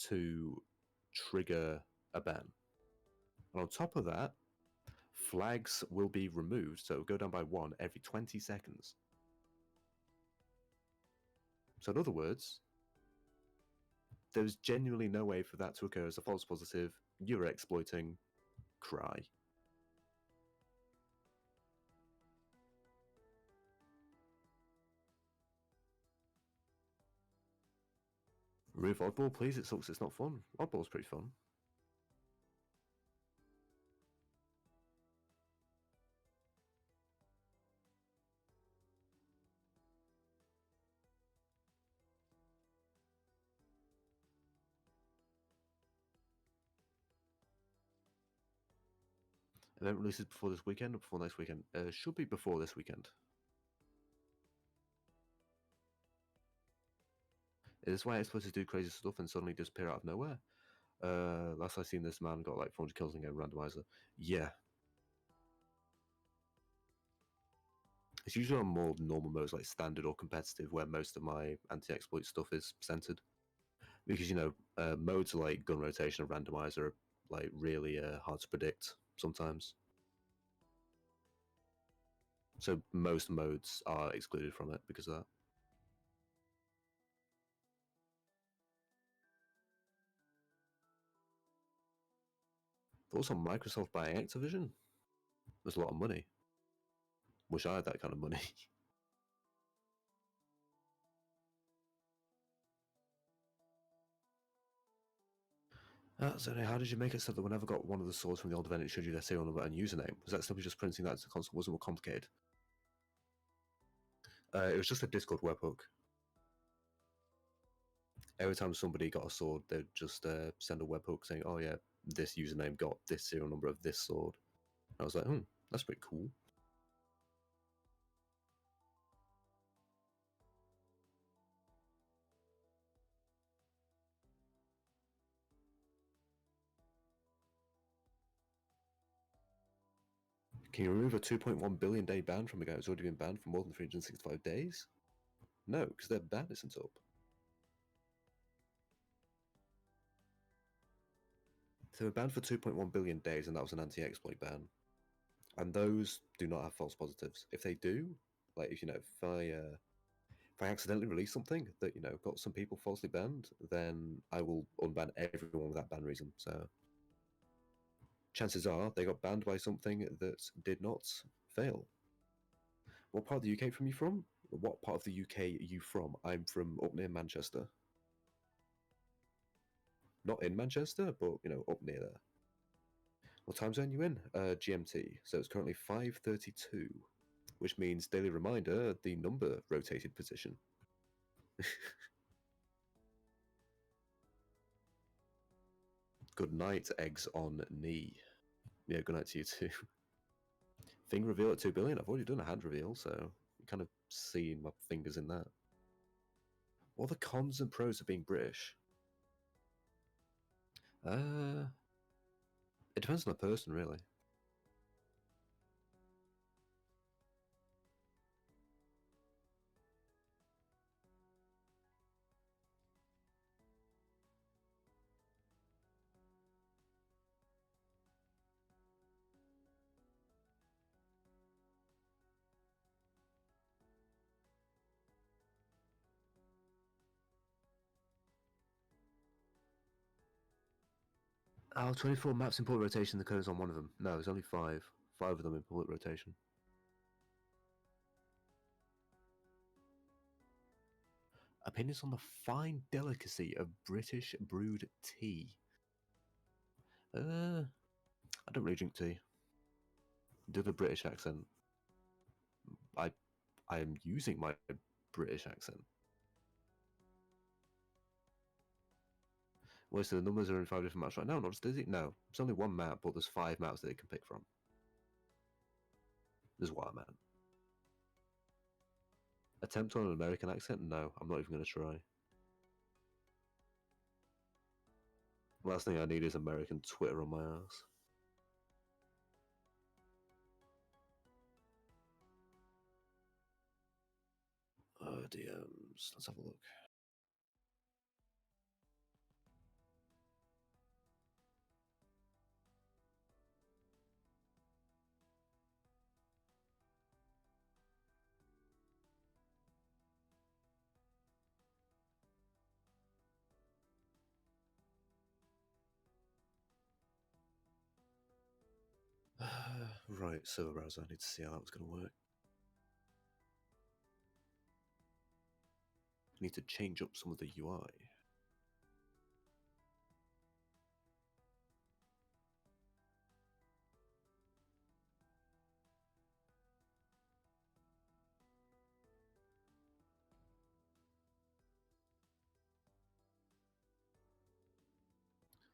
to trigger a ban. And on top of that, flags will be removed, so it'll go down by 1 every 20 seconds. So in other words, there's genuinely no way for that to occur as a false positive. You're exploiting. Cry. Remove Oddball, please. It sucks. It's not fun. Oddball's pretty fun. Event releases before this weekend or before next weekend? Should be before this weekend. Is this why explosives do crazy stuff and suddenly disappear out of nowhere? Last I seen, this man got like 400 kills in game randomizer. Yeah. It's usually on more normal modes like standard or competitive, where most of my anti-exploit stuff is centered. Because, you know, modes like gun rotation and randomizer are like really hard to predict sometimes. So most modes are excluded from it because of that. But also Microsoft buying Activision, there's a lot of money. Wish I had that kind of money. So how did you make it so that whenever got one of the swords from the old event, it showed you their serial number and username? Was that simply just printing that to the console? Wasn't more complicated? It was just a Discord webhook. Every time somebody got a sword, they'd just send a webhook saying, "Oh yeah, this username got this serial number of this sword." And I was like, that's pretty cool. Can you remove a 2.1 billion day ban from a guy who's already been banned for more than 365 days? No, because their ban isn't up. They were banned for 2.1 billion days, and that was an anti-exploit ban. And those do not have false positives. If they do, like if I accidentally release something that got some people falsely banned, then I will unban everyone with that ban reason. So chances are they got banned by something that did not fail. What part of the UK from you from? What part of the UK are you from? I'm from up near Manchester. Not in Manchester, but up near there. What time zone are you in? GMT. So it's currently 5:32, which means daily reminder: the number rotated position. Good night, eggs on knee. Yeah, good night to you too. Finger reveal at 2 billion. I've already done a hand reveal, so you kind of see my fingers in that. What are the cons and pros of being British? It depends on the person, really. Oh, 24 maps in public rotation, the code is on one of them. No, there's only 5. 5 of them in public rotation. Opinions on the fine delicacy of British brewed tea. I don't really drink tea. Do the British accent. I am using my British accent. Well, so the numbers are in 5 different maps right now, not just Dizzy? No, it's only one map, but there's 5 maps that they can pick from. This is what I meant. Attempt on an American accent? No, I'm not even going to try. Last thing I need is American Twitter on my ass. DMs. Let's have a look. Right, server browser. I need to see how that was going to work. I need to change up some of the UI.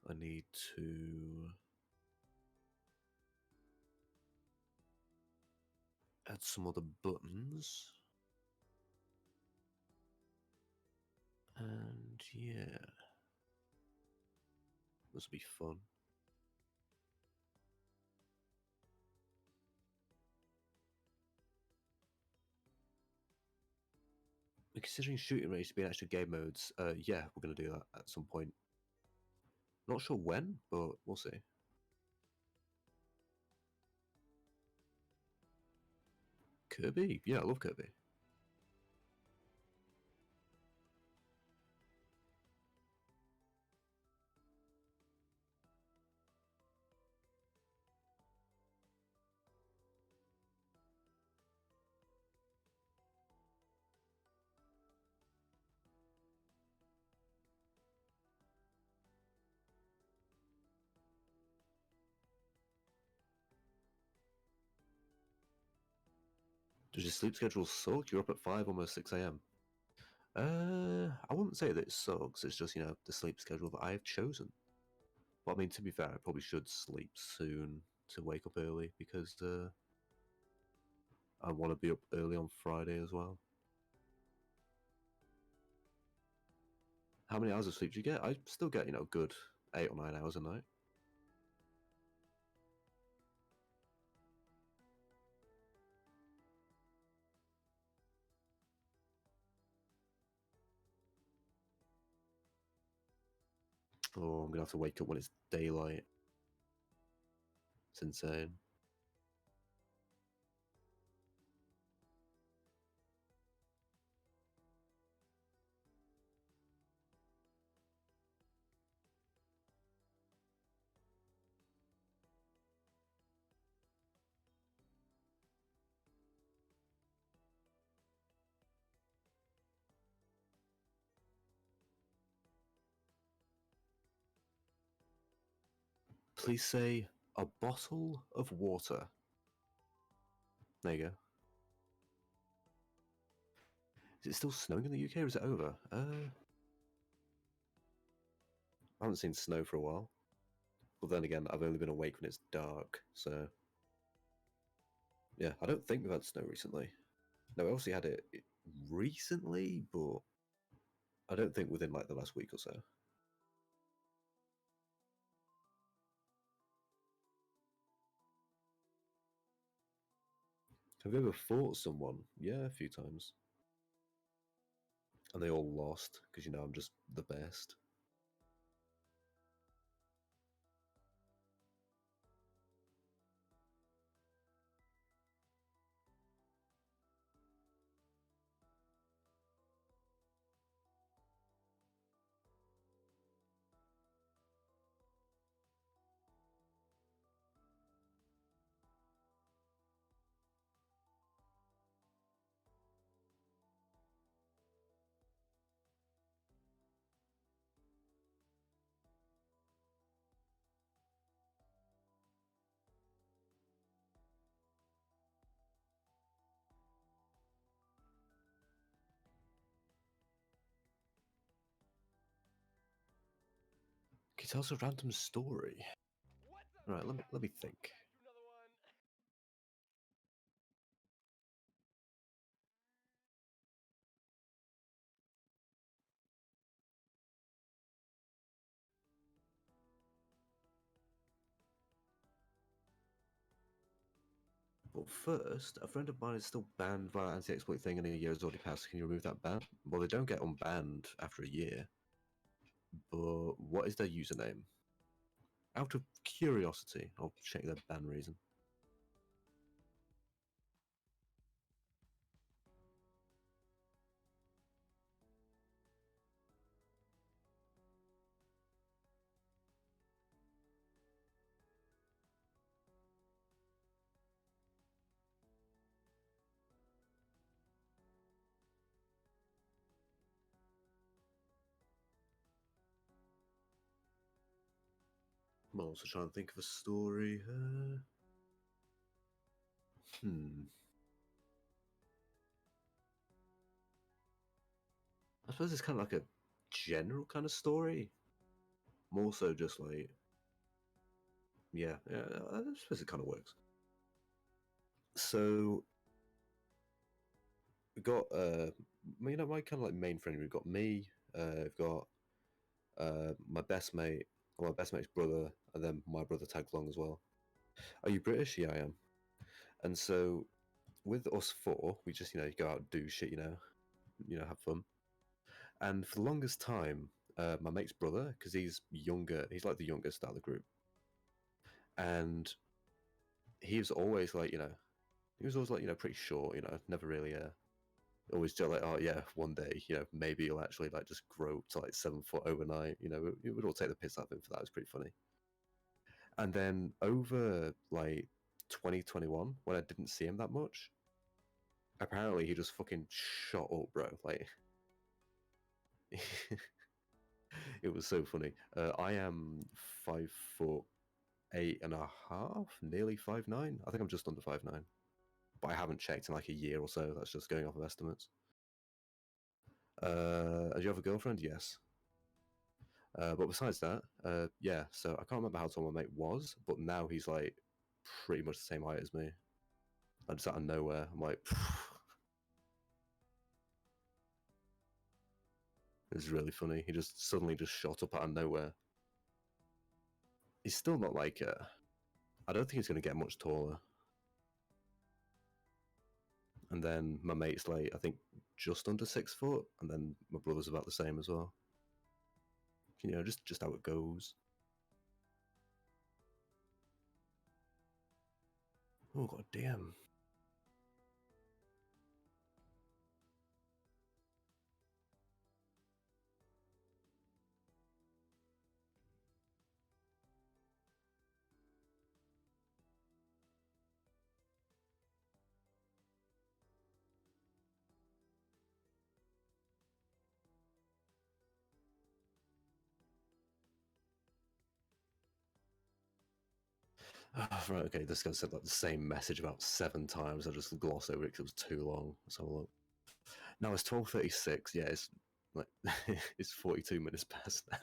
I need to Add some other buttons. And yeah, this will be fun. Considering shooting range to be an extra game modes, yeah, we're going to do that at some point. Not sure when, but we'll see. Kirby? Yeah, I love Kirby. Does your sleep schedule suck? You're up at 5, almost 6 a.m. I wouldn't say that it sucks. It's just, the sleep schedule that I have chosen. But I mean, to be fair, I probably should sleep soon to wake up early because I want to be up early on Friday as well. How many hours of sleep do you get? I still get, good 8 or 9 hours a night. Oh, I'm gonna have to wake up when it's daylight. It's insane. Please say a bottle of water. There you go. Is it still snowing in the UK or is it over? I haven't seen snow for a while. But then again, I've only been awake when it's dark, so... Yeah, I don't think we've had snow recently. No, we obviously had it recently, but I don't think within, the last week or so. Have you ever fought someone? Yeah, a few times. And they all lost, because, I'm just the best. Can you tell us a random story? Right, let me think. But first, a friend of mine is still banned by an anti-exploit thing and a year has already passed. Can you remove that ban? Well, they don't get unbanned after a year. But what is their username? Out of curiosity, I'll check their ban reason. I'm also trying to think of a story. I suppose it's kind of like a general kind of story. More so just yeah, I suppose it kind of works. So, we got my kind of like main friend. We've got me. We've got my best mate, or my best mate's brother, and then my brother tagged along as well. Are you British? Yeah, I am. And so with us four, we just go out and do shit, have fun. And for the longest time, my mate's brother, because he's younger, he's like the youngest out of the group, and he was always like, he was always like, pretty short, never really, always just like, oh yeah, one day, maybe he'll actually like just grow to like 7 foot overnight, it would all take the piss out of him for that. It was pretty funny. And then over like 2021, when I didn't see him that much, apparently he just fucking shot up, bro. Like, it was so funny. I am 5'8.5", nearly 5'9". I think I'm just under 5'9", but I haven't checked in like a year or so. That's just going off of estimates. Do you have a girlfriend? Yes. But besides that, yeah. So I can't remember how tall my mate was, but now he's like pretty much the same height as me. I just out of nowhere, I'm like, it's really funny. He just suddenly just shot up out of nowhere. He's still not like, I don't think he's going to get much taller. And then my mate's like, I think just under 6 foot, and then my brother's about the same as well. Just how it goes. Oh god damn. Right, okay, this guy said like the same message about 7 times. I just glossed over it because it was too long. Let's have a look. Now it's 12:36. Yeah, it's like it's 42 minutes past now.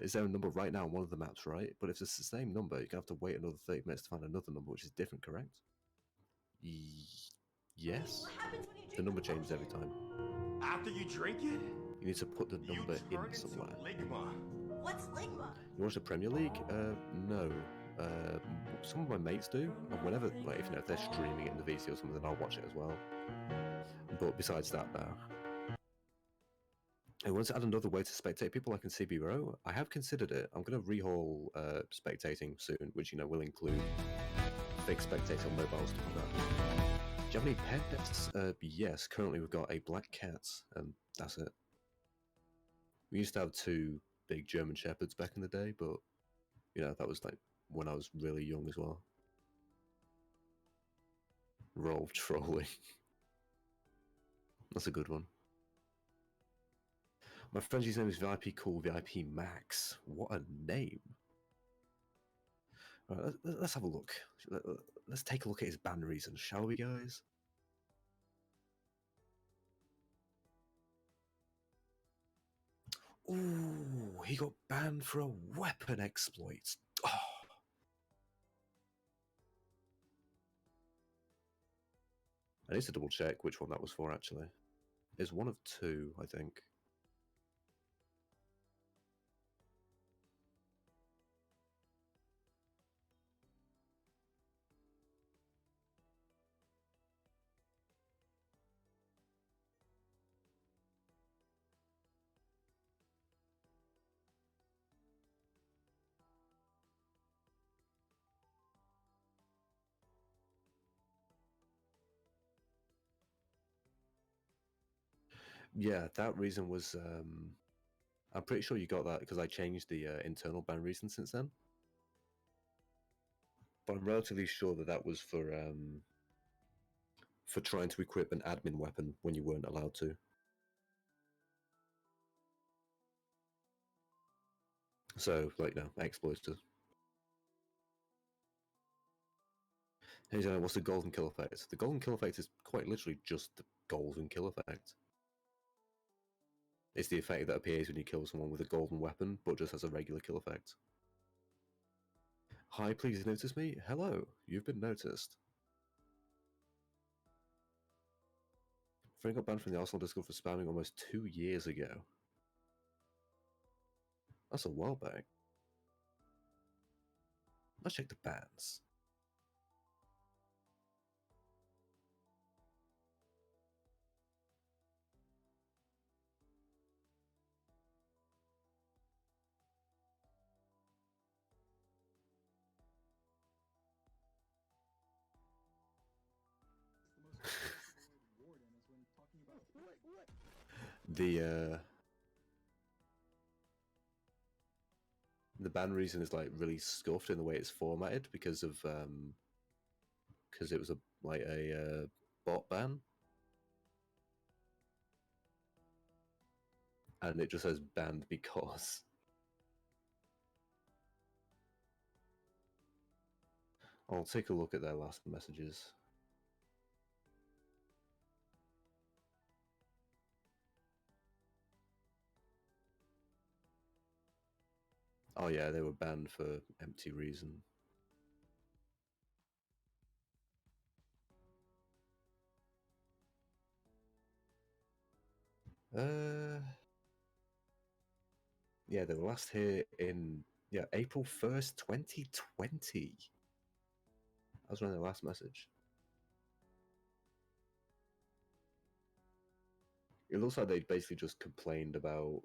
Is there a number right now on one of the maps, right? But if it's the same number, you're gonna have to wait another 30 minutes to find another number, which is different, correct? Yes. The number changes every time. After you drink it, you need to put the number in somewhere. Ligma. What's Ligma? You watch the Premier League? No. Some of my mates do, and whenever, like, if they're streaming it in the VC or something, then I'll watch it as well. But besides that, now, I want to add another way to spectate people like in CBRO. I have considered it. I'm going to rehaul spectating soon, which will include fake spectating on mobile stuff like that. Do you have any pets? Yes. Currently, we've got a black cat, and that's it. We used to have 2 big German shepherds back in the day, but that was like when I was really young as well. Roll trolling. That's a good one. My friend's name is VIP Cool VIP Max. What a name. Right, let's have a look. Let's take a look at his ban reasons, shall we, guys? Ooh, he got banned for a weapon exploit. Oh. I need to double check which one that was for, actually. It's one of 2, I think. Yeah, that reason was, I'm pretty sure you got that because I changed the internal ban reason since then. But I'm relatively sure that was for trying to equip an admin weapon when you weren't allowed to. So, like, no, exploiters. Hey, what's the golden kill effect? The golden kill effect is quite literally just the golden kill effect. It's the effect that appears when you kill someone with a golden weapon, but just has a regular kill effect. Hi, please notice me? Hello, you've been noticed. Frank got banned from the Arsenal Discord for spamming almost 2 years ago. That's a while back. Let's check the bans. The ban reason is like really scuffed in the way it's formatted because of because it was a bot ban, and it just says banned because. I'll take a look at their last messages. Oh yeah, they were banned for empty reason. Yeah, they were last here in April 1st, 2020. That was when their last message. It looks like they basically just complained about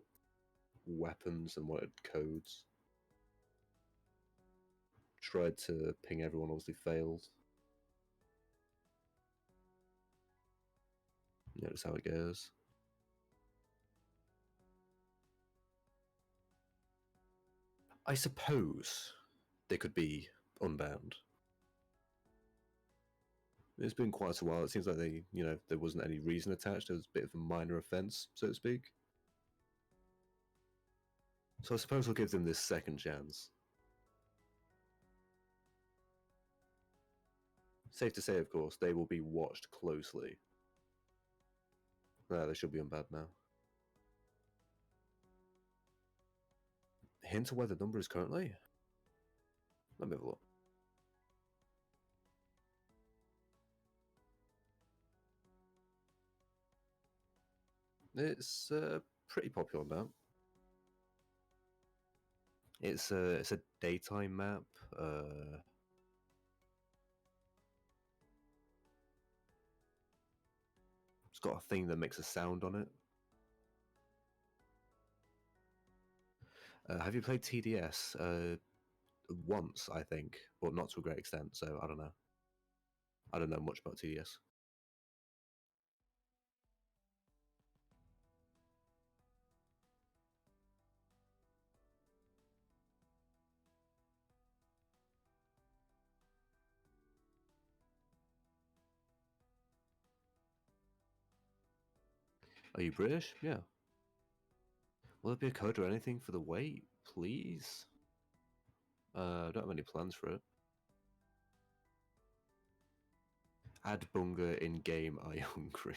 weapons and wanted codes. Tried to ping everyone, obviously failed. Notice how it goes. I suppose they could be unbound. It's been quite a while. It seems like there wasn't any reason attached. It was a bit of a minor offense, so to speak. So I suppose we'll give them this second chance. Safe to say, of course, they will be watched closely. They should be unbanned now. Hint of where the number is currently? Let me have a look. It's pretty popular now. It's a daytime map. It's got a thing that makes a sound on it. Have you played TDS? Once, I think, but not to a great extent, so I don't know. I don't know much about TDS. Are you British? Yeah. Will there be a code or anything for the wait, please? I don't have any plans for it. Add Bunga in game, are you hungry?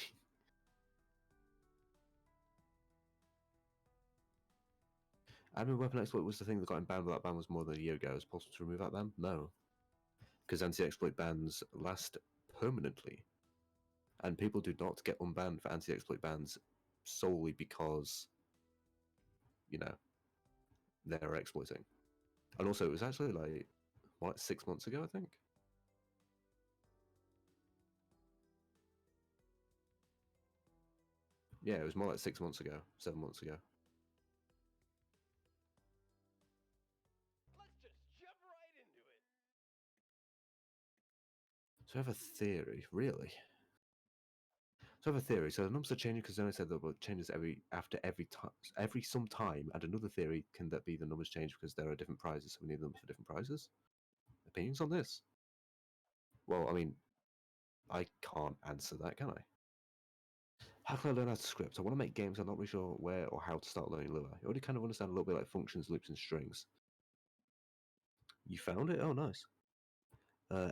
Admin weapon exploit was the thing that got him banned, but that ban was more than a year ago. Is it possible to remove that ban? No. Because anti-exploit bans last permanently. And people do not get unbanned for anti-exploit bans solely because, they're exploiting. And also, it was actually like 6 months ago, I think? Yeah, it was more like 6 months ago, 7 months ago. Let's just jump right into it. So I have a theory, really. So I have a theory. So the numbers are changing because Xonae said that it changes every some time, and another theory can that be the numbers change because there are different prizes, so we need them for different prizes. Opinions on this? Well, I mean, I can't answer that, can I? How can I learn how to script? I want to make games. I'm not really sure where or how to start learning Lua. I already kind of understand a little bit like functions, loops, and strings. You found it? Oh, nice.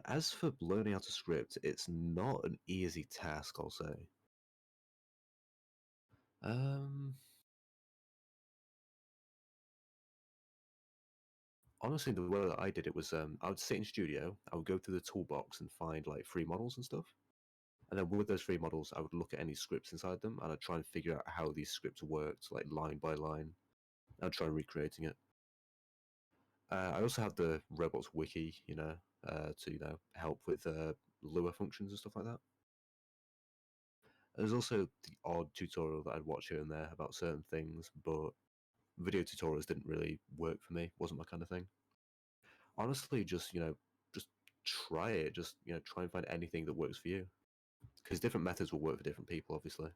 As for learning how to script, it's not an easy task, I'll say. Honestly, the way that I did it was I would sit in studio, I would go through the toolbox and find like free models and stuff. And then with those free models, I would look at any scripts inside them, and I'd try and figure out how these scripts worked, like line by line. I'd try recreating it. I also had the Roblox wiki, to help with Lua functions and stuff like that. There's also the odd tutorial that I'd watch here and there about certain things, but video tutorials didn't really work for me. Wasn't my kind of thing. Honestly, just try it. Just try and find anything that works for you, because different methods will work for different people, obviously.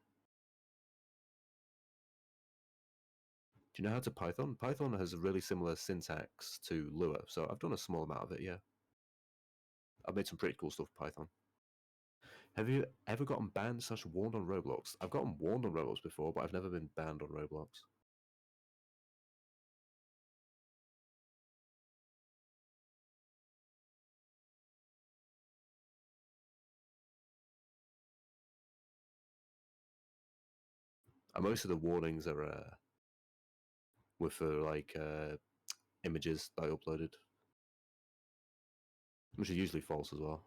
Do you know how to Python? Python has a really similar syntax to Lua, so I've done a small amount of it, yeah. I've made some pretty cool stuff with Python. Have you ever gotten banned / warned on Roblox? I've gotten warned on Roblox before, but I've never been banned on Roblox. Most of the warnings are were for like images that I uploaded, which are usually false as well.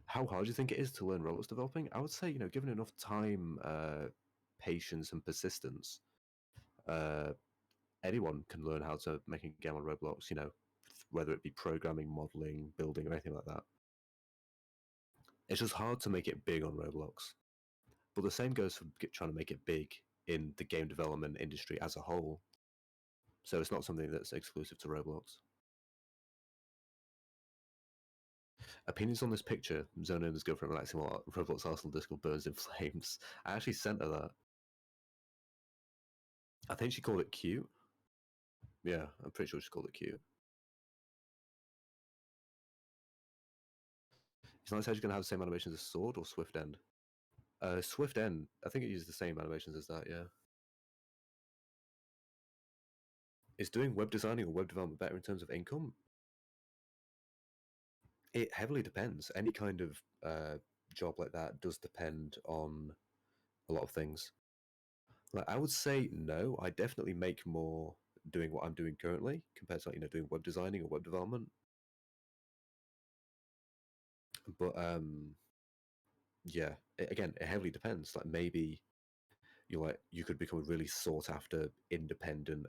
How hard do you think it is to learn Roblox developing? I would say, given enough time, patience, and persistence, anyone can learn how to make a game on Roblox, whether it be programming, modeling, building, or anything like that. It's just hard to make it big on Roblox. But the same goes for trying to make it big in the game development industry as a whole. So it's not something that's exclusive to Roblox. Opinions on this picture. Xonae and his girlfriend relaxing while Roblox Arsenal Discord burns in flames. I actually sent her that. I think she called it cute. Yeah, I'm pretty sure she called it cute. It's nice how you're going to have the same animations as Sword or Swift End. Swift End, I think it uses the same animations as that, yeah. Is doing web designing or web development better in terms of income? It heavily depends. Any kind of job like that does depend on a lot of things. Like, I would say no. I definitely make more doing what I'm doing currently compared to doing web designing or web development. But yeah, again, it heavily depends. Like maybe you could become a really sought after independent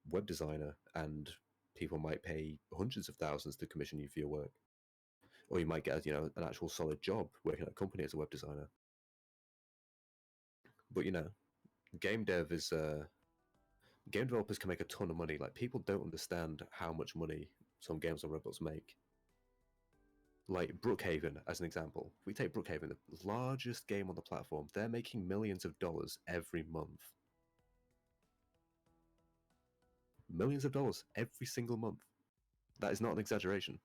web designer, and people might pay hundreds of thousands to commission you for your work, or you might get an actual solid job working at a company as a web designer. But game dev is game developers can make a ton of money. Like people don't understand how much money some games on Roblox make. Like Brookhaven, as an example. If we take Brookhaven, the largest game on the platform, they're making millions of dollars every month. Millions of dollars every single month. That is not an exaggeration.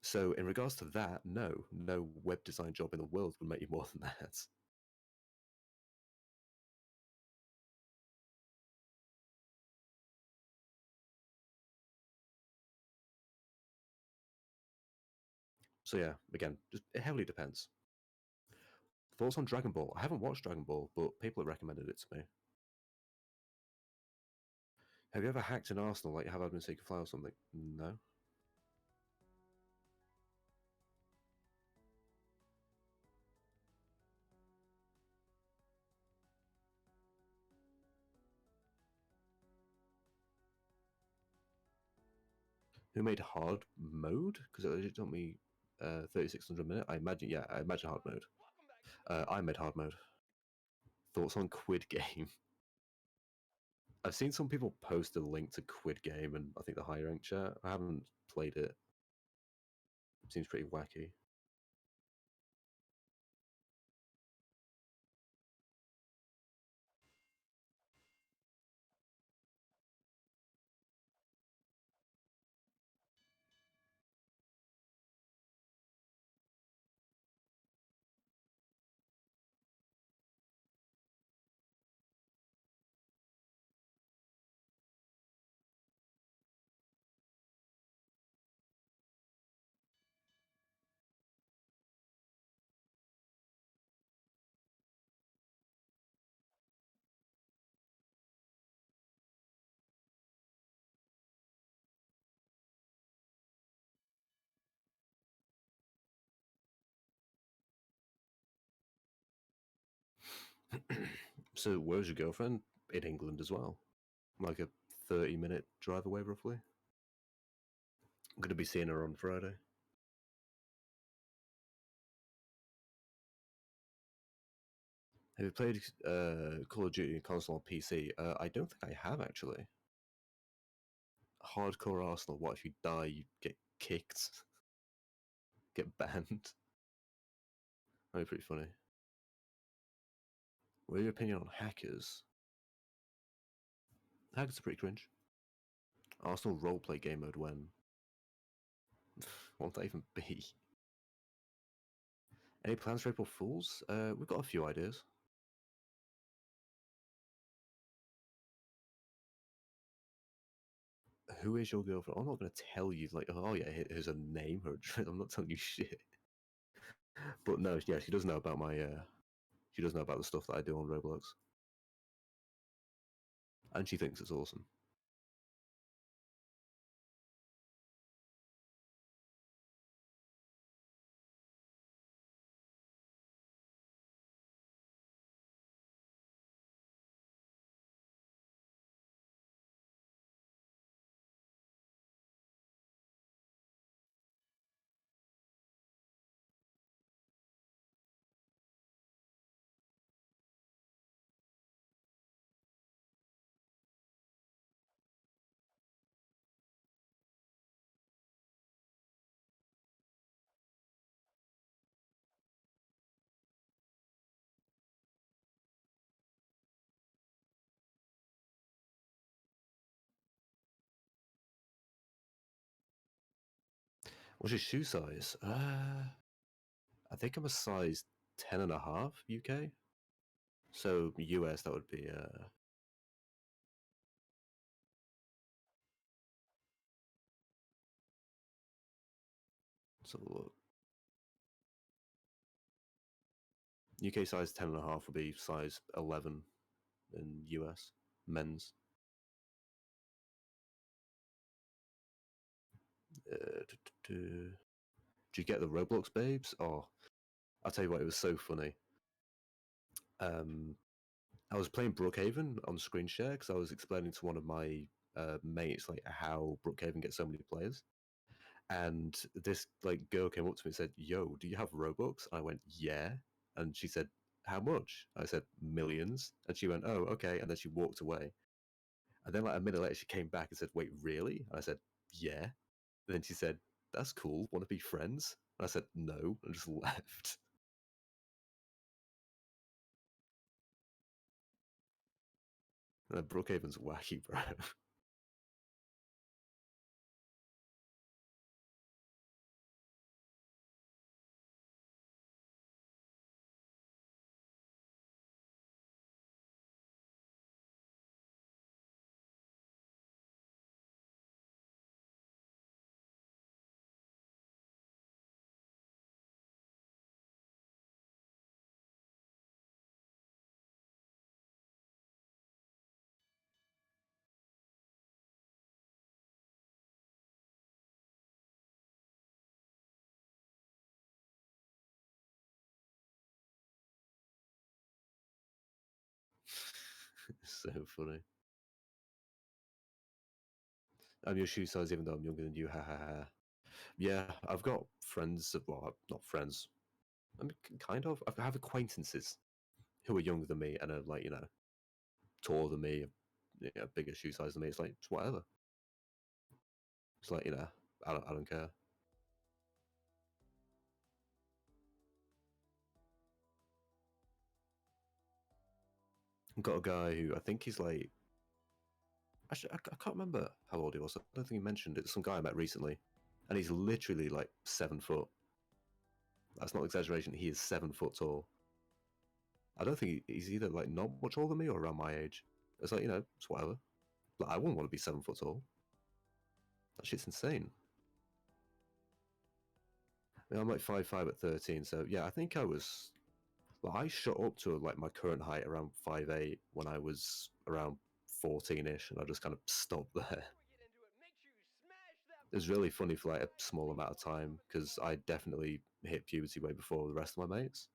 So in regards to that, no web design job in the world would make you more than that. So yeah, again, it heavily depends. Thoughts on Dragon Ball? I haven't watched Dragon Ball, but people have recommended it to me. Have you ever hacked an Arsenal like you have admin so you can fly or something? No. Who made hard mode? Because it took me 3600 minutes. I imagine hard mode. I made hard mode. Thoughts on Quid Game? I've seen some people post a link to Quid Game and I think the high rank chat. I haven't played it. Seems pretty wacky. So, where's your girlfriend? In England as well. Like a 30-minute drive away, roughly. I'm going to be seeing her on Friday. Have you played Call of Duty console on PC? I don't think I have, actually. Hardcore Arsenal. What if you die? You get kicked, get banned. That'd be pretty funny. What are your opinion on hackers? Hackers are pretty cringe. Arsenal roleplay game mode when? What would that even be? Any plans for April Fools? We've got a few ideas. Who is your girlfriend? I'm not going to tell you, like, oh yeah, here's a name, her address. I'm not telling you shit. But no, yeah, she does know about my, she does know about the stuff that I do on Roblox. And she thinks it's awesome. What's your shoe size? I think I'm a size 10.5 UK. So US, that would be, let's have a look. UK size 10.5 would be size 11 in US, men's. Do you get the Roblox babes? Oh, I'll tell you what, it was so funny. I was playing Brookhaven on screen share because I was explaining to one of my mates like how Brookhaven gets so many players, and this like girl came up to me and said, "Yo, do you have Robux?" I went, "Yeah," and she said, "How much?" I said, "Millions," and she went, "Oh, okay," and then she walked away. And then like a minute later, she came back and said, "Wait, really?" And I said, "Yeah." And then she said, "That's cool. Want to be friends?" And I said, "No," and just left. Brookhaven's wacky, bro. So funny. I'm your shoe size, even though I'm younger than you. Ha ha ha. Yeah, I've got friends. Well, not friends. I mean, kind of. I have acquaintances who are younger than me and are like, taller than me, bigger shoe size than me. It's like, it's whatever. It's like, I don't care. I've got a guy who I think he's like, actually, I can't remember how old he was. I don't think he mentioned it. Some guy I met recently, and he's literally like 7 foot. That's not exaggeration. He is 7 foot tall. I don't think he's either like not much older than me or around my age. It's like, it's whatever. Like, I wouldn't want to be 7 foot tall. That shit's insane. I mean, I'm like 5'5" at 13, so yeah, I think I was. Well, I shot up to like my current height around 5'8" when I was around 14-ish, and I just kind of stopped there. It was really funny for like a small amount of time because I definitely hit puberty way before the rest of my mates,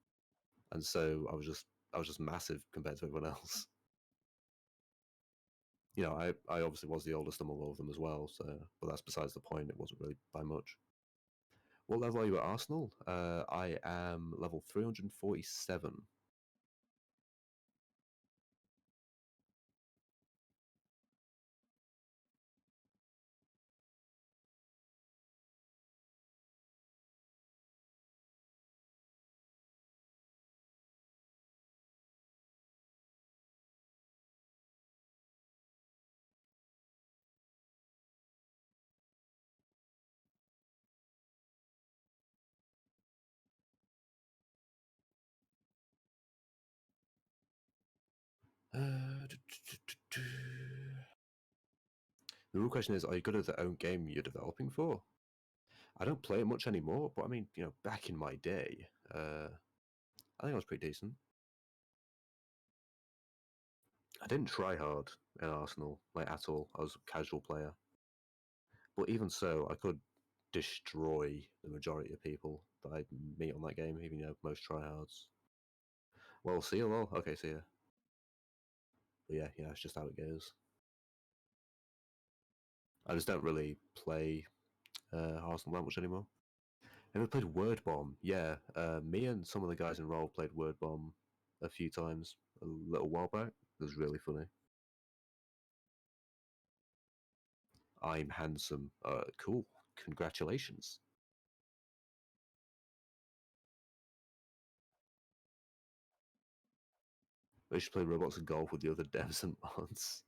and so I was just I was just massive compared to everyone else. You know, I obviously was the oldest among all of them as well, so but that's besides the point. It wasn't really by much. What level are you at Arsenal? I am level 347. The real question is, are you good at the own game you're developing for? I don't play it much anymore, but I mean, you know, back in my day, I think I was pretty decent. I didn't try hard in Arsenal, like at all. I was a casual player. But even so, I could destroy the majority of people that I meet on that game, even, you know, most tryhards. Well, see you, lol. Okay, see ya. But yeah, it's just how it goes. I just don't really play Arsenal that much anymore. Ever played Word Bomb? Yeah, me and some of the guys involved played Word Bomb a few times a little while back. It was really funny. I'm handsome. Cool. Congratulations. I should play Roblox and golf with the other devs and mods.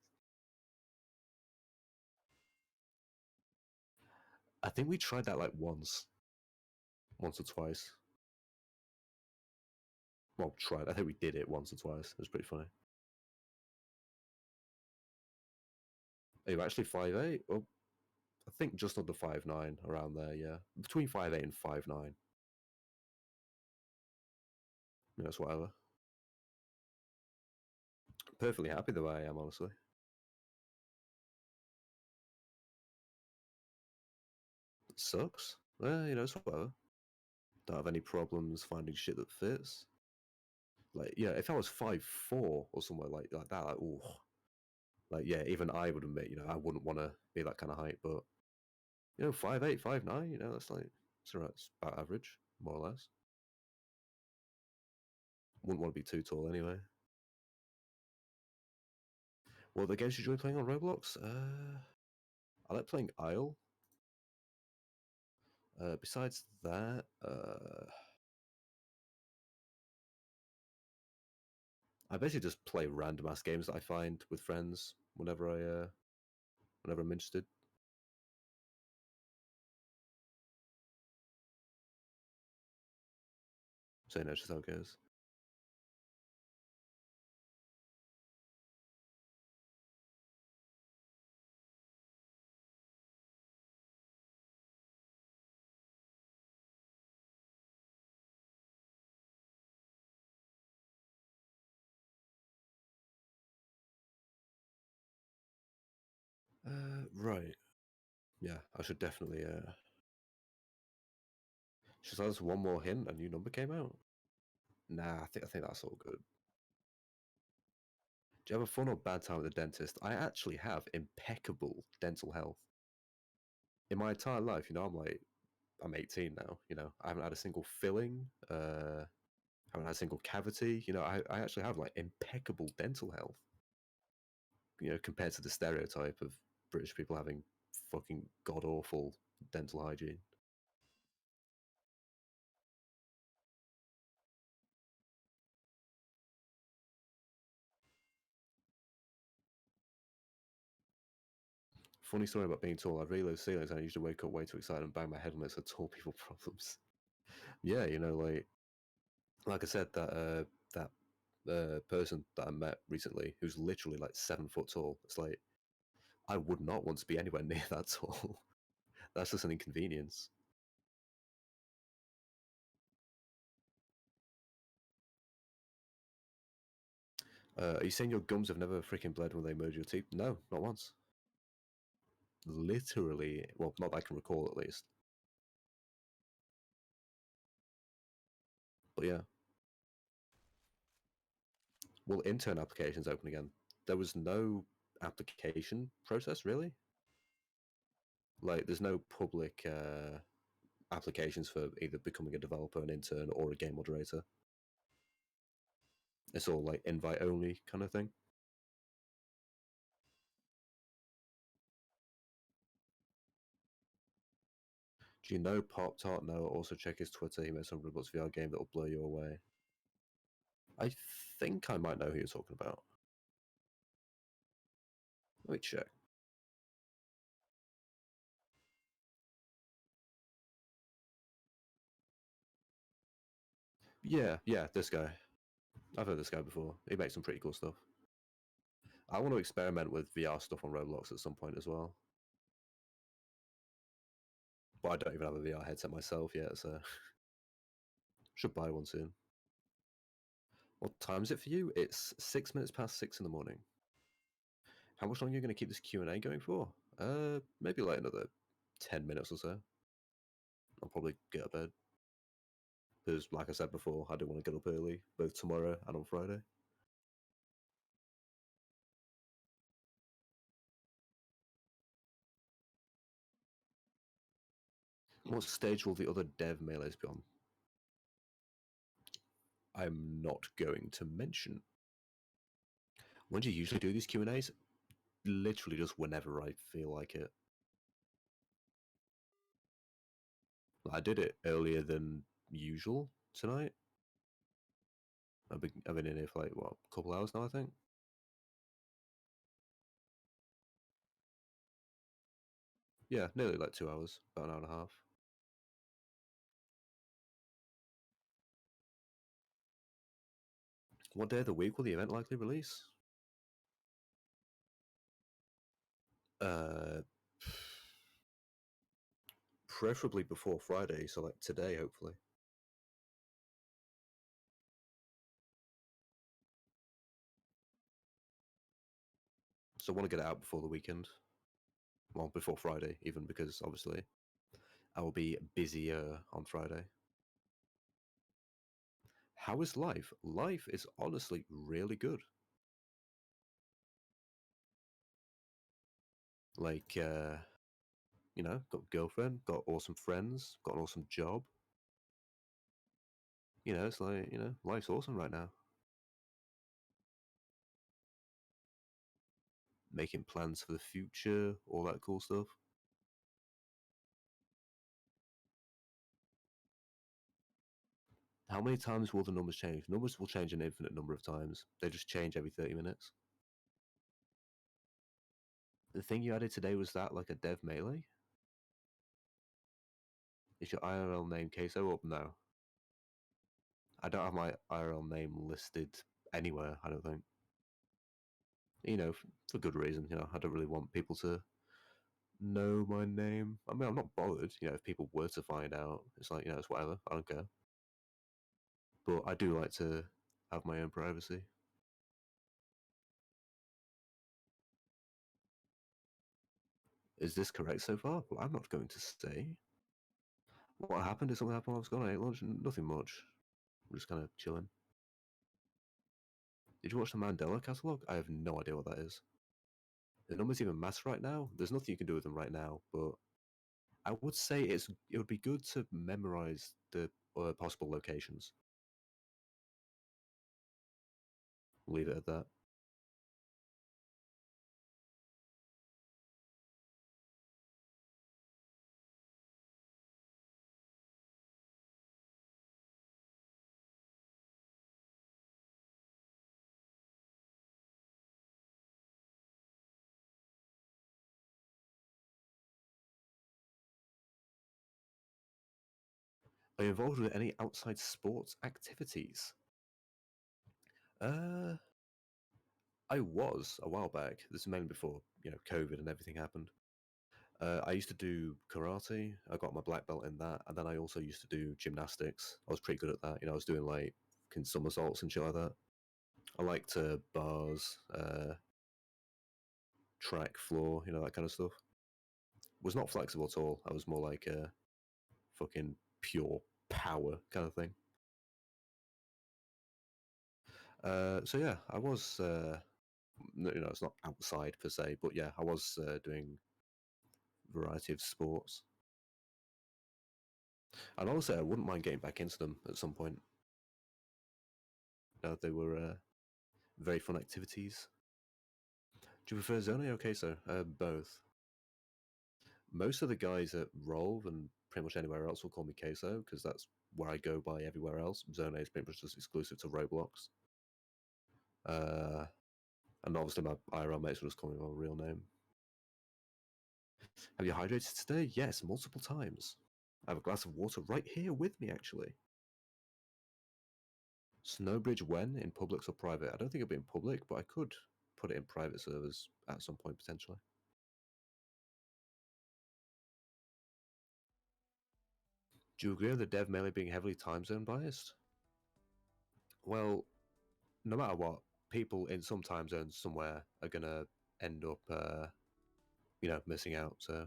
I think we tried that like once or twice. Well, tried. I think we did it once or twice. It was pretty funny. Are you actually 5'8"? Well, I think just under 5'9", around there, yeah. Between 5'8" and 5'9". Yeah, that's whatever. Perfectly happy the way I am, honestly. It sucks. You know, it's whatever. Don't have any problems finding shit that fits. Like, yeah, if I was 5'4" or somewhere like that, like, ooh. Like, yeah, even I would admit, you know, I wouldn't want to be that kind of height, but, you know, 5'8", 5'9", you know, that's like, it's alright, it's about average, more or less. Wouldn't want to be too tall anyway. What the games you enjoy playing on Roblox? I like playing Isle. Besides that, I basically just play random ass games that I find with friends whenever I'm interested. So you know, it's just how it goes. Right. Yeah, I should definitely. Should I just one more hint? A new number came out. Nah, I think that's all good. Do you have a fun or bad time at the dentist? I actually have impeccable dental health. In my entire life, you know, I'm 18 now. You know, I haven't had a single filling. Haven't had a single cavity. You know, I actually have like impeccable dental health. You know, compared to the stereotype of British people having fucking god awful dental hygiene. Funny story about being tall. I have really low ceilings and I usually wake up way too excited and bang my head on it, so tall people problems. Yeah, you know, like I said, that person that I met recently who's literally like 7 foot tall. It's like I would not want to be anywhere near that tall. That's just an inconvenience. Are you saying your gums have never freaking bled when they merge your teeth? No, not once. Literally, well, not that I can recall at least. But yeah. Well, intern applications open again. There was no application process, really. Like, there's no public applications for either becoming a developer, an intern, or a game moderator. It's all like invite only kind of thing. Do you know Pop Tart? No. Also check his Twitter. He made some Roblox VR game that will blow you away. I think I might know who you're talking about. Let me check. Yeah, this guy. I've heard this guy before. He makes some pretty cool stuff. I want to experiment with VR stuff on Roblox at some point as well. But I don't even have a VR headset myself yet, so should buy one soon. What time is it for you? It's 6 minutes past 6 in the morning. How much longer are you going to keep this Q&A going for? Maybe like another 10 minutes or so. I'll probably get to bed. Because, like I said before, I do want to get up early, both tomorrow and on Friday. What stage will the other dev melees be on? I'm not going to mention. When do you usually do these Q&As? Literally just whenever I feel like it. I did it earlier than usual tonight. I've been in here for like, what, a couple hours now, I think? Yeah, nearly like 2 hours, about an hour and a half. What day of the week will the event likely release? Preferably before Friday, so like today, hopefully. So I want to get it out before the weekend. Well, before Friday, even, because obviously I will be busier on Friday. How is life? Life is honestly really good. Like, you know, got a girlfriend, got awesome friends, got an awesome job. You know, it's like, you know, life's awesome right now. Making plans for the future, all that cool stuff. How many times will the numbers change? Numbers will change an infinite number of times. They just change every 30 minutes. The thing you added today, was that like a dev melee? Is your IRL name Queso up? No. I don't have my IRL name listed anywhere, I don't think. You know, for good reason. You know, I don't really want people to know my name. I mean, I'm not bothered. You know, if people were to find out, it's like, you know, it's whatever. I don't care. But I do like to have my own privacy. Is this correct so far? Well, I'm not going to say. What happened? Did something happen while I was gone? I ate lunch? Nothing much. I'm just kind of chilling. Did you watch the Mandela catalogue? I have no idea what that is. The numbers even mass right now? There's nothing you can do with them right now, but I would say it would be good to memorize the possible locations. Leave it at that. Are you involved with any outside sports activities? I was a while back. This is mainly before, you know, COVID and everything happened. I used to do karate. I got my black belt in that, and then I also used to do gymnastics. I was pretty good at that. You know, I was doing like somersaults and shit like that. I liked bars, track, floor, you know, that kind of stuff. Was not flexible at all. I was more like fucking pure power kind of thing. So yeah, I was, it's not outside per se, but yeah, I was doing a variety of sports. And honestly, I wouldn't mind getting back into them at some point. They were very fun activities. Do you prefer Xonae or Queso? Both. Most of the guys at Rolve and pretty much anywhere else will call me Queso because that's where I go by everywhere else. Xonae is pretty much just exclusive to Roblox. And obviously my IRL mates will just call me my real name. Have you hydrated today? Yes, multiple times. I have a glass of water right here with me, actually. Snowbridge when? In Public or private? I don't think it'll be in public, but I could put it in private servers at some point, potentially. Do you agree with the dev melee being heavily time zone biased? Well, no matter what, people in some time zones somewhere are going to end up, missing out, so...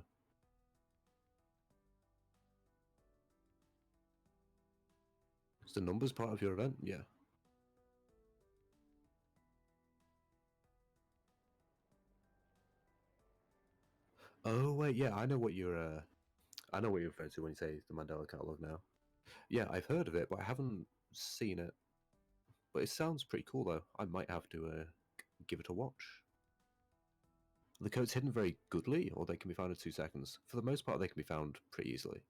Is the numbers part of your event? Yeah. Oh wait, yeah, I know what you're referring to when you say the Mandela Catalog now. Yeah, I've heard of it, but I haven't seen it. But it sounds pretty cool though. I might have to give it a watch. Are the codes hidden very goodly, or they can be found in 2 seconds? For the most part, they can be found pretty easily.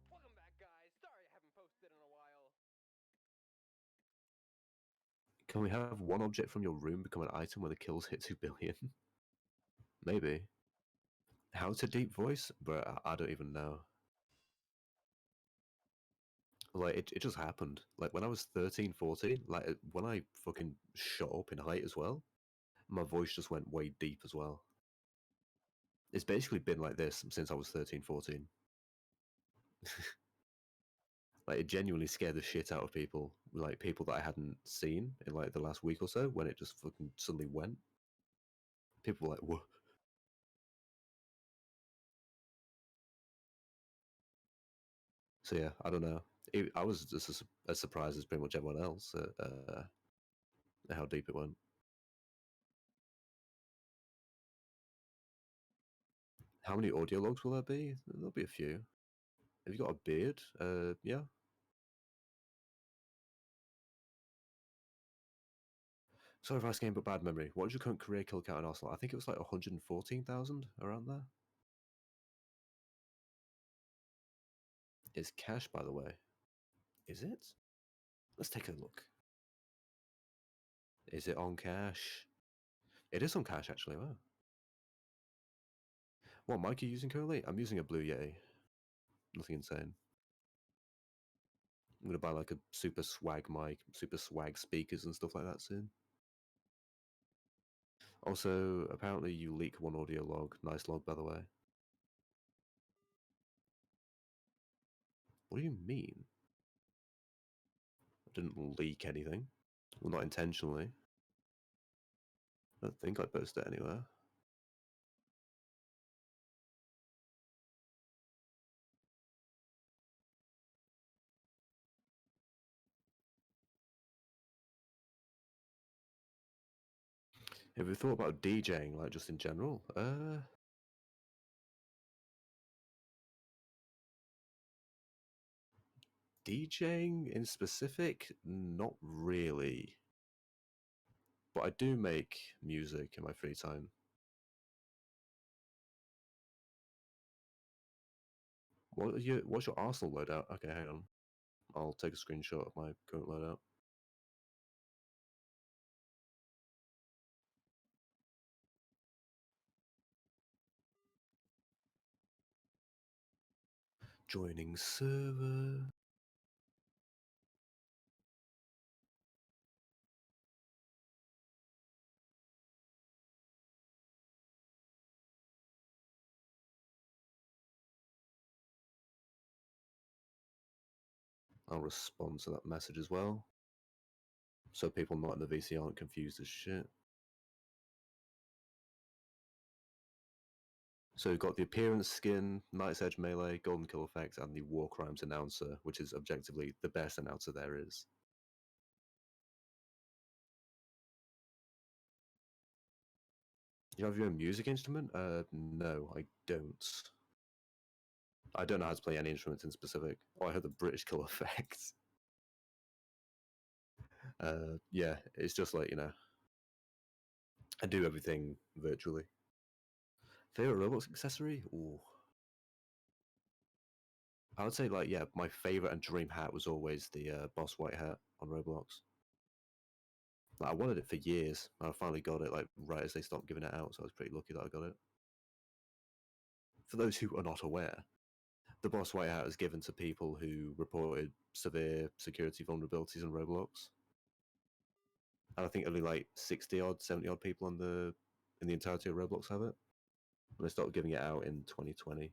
Welcome back, guys. Sorry I haven't posted in a while. Can we have one object from your room become an item when the kills hit 2 billion? Maybe. How to deep voice? But I don't even know. Like, it just happened. Like, when I was 13, 14, like, when I fucking shot up in height as well, my voice just went way deep as well. It's basically been like this since I was 13, 14. Like, it genuinely scared the shit out of people. Like, people that I hadn't seen in, like, the last week or so, when it just fucking suddenly went. People were like, whoa. So yeah, I don't know. I was just as surprised as pretty much everyone else at how deep it went. How many audio logs will there be? There'll be a few. Have you got a beard? Yeah. Sorry for asking, but bad memory. What was your current career kill count in Arsenal? I think it was like 114,000, around there. It's cash, by the way. Is it? Let's take a look. Is it on cash? It is on cash, actually. Wow. What mic are you using currently? I'm using a Blue Yeti. Nothing insane. I'm gonna buy like a super swag mic, super swag speakers and stuff like that soon. Also, apparently you leak one audio log. Nice log, by the way. What do you mean? I didn't leak anything. Well, not intentionally. I don't think I posted it anywhere. Have you thought about DJing, like just in general? DJing in specific? Not really. But I do make music in my free time. What's your Arsenal loadout? Okay, hang on. I'll take a screenshot of my current loadout. Joining server. I'll respond to that message as well. So people not in the VC aren't confused as shit. So we've got the appearance skin, Night's Edge melee, golden kill effect, and the War Crimes announcer, which is objectively the best announcer there is. You have your own music instrument? No, I don't. I don't know how to play any instruments in specific. Oh, I heard the British kill effect. Yeah, it's just like, I do everything virtually. Favorite Roblox accessory? Ooh. I would say, like, yeah, my favorite and dream hat was always the Boss White hat on Roblox. Like, I wanted it for years, and I finally got it, like, right as they stopped giving it out, so I was pretty lucky that I got it. For those who are not aware, the Boss White hat is given to people who reported severe security vulnerabilities in Roblox. And I think only like 60 odd, 70 odd people in the entirety of Roblox have it. And they started giving it out in 2020.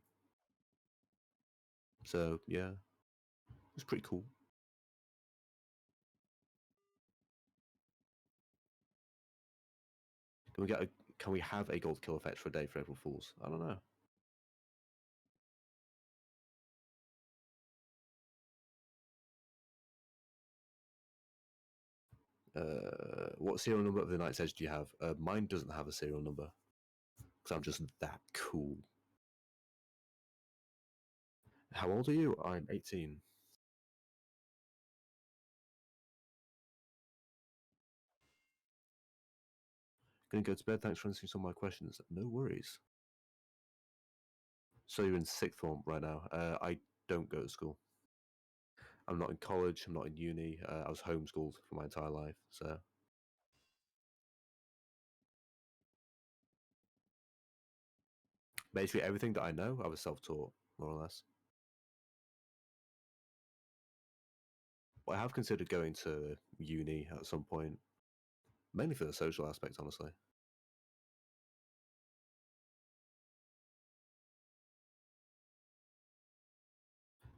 So yeah, it was pretty cool. Can we have a gold kill effect for a day for April Fools? I don't know. What serial number of the Night's Edge do you have? Mine doesn't have a serial number because I'm just that cool. How old are you? I'm 18. Gonna go to bed. Thanks for answering some of my questions. No worries. So you're in sixth form right now. I don't go to school. I'm not in college. I'm not in uni. I was homeschooled for my entire life. So basically everything that I know, I was self-taught, more or less. But I have considered going to uni at some point, mainly for the social aspect, honestly.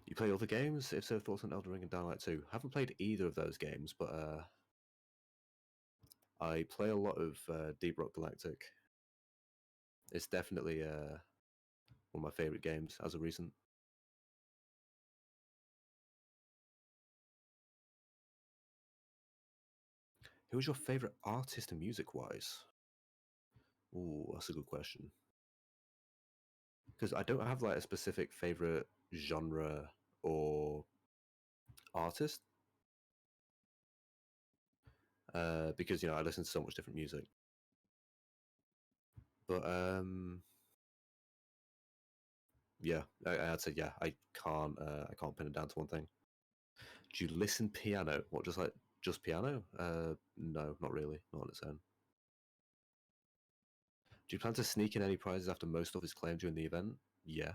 You play other games? If so, thoughts on Elden Ring and Dying Light 2. Haven't played either of those games, but I play a lot of Deep Rock Galactic. It's definitely one of my favorite games as of recent. Who was your favorite artist and music-wise? Ooh, that's a good question. Because I don't have like a specific favorite genre or artist. Because I listen to so much different music. But yeah, I'd say yeah. I can't pin it down to one thing. Do you listen piano? What, just piano? No, not really, not on its own. Do you plan to sneak in any prizes after most stuff is claimed during the event? Yeah.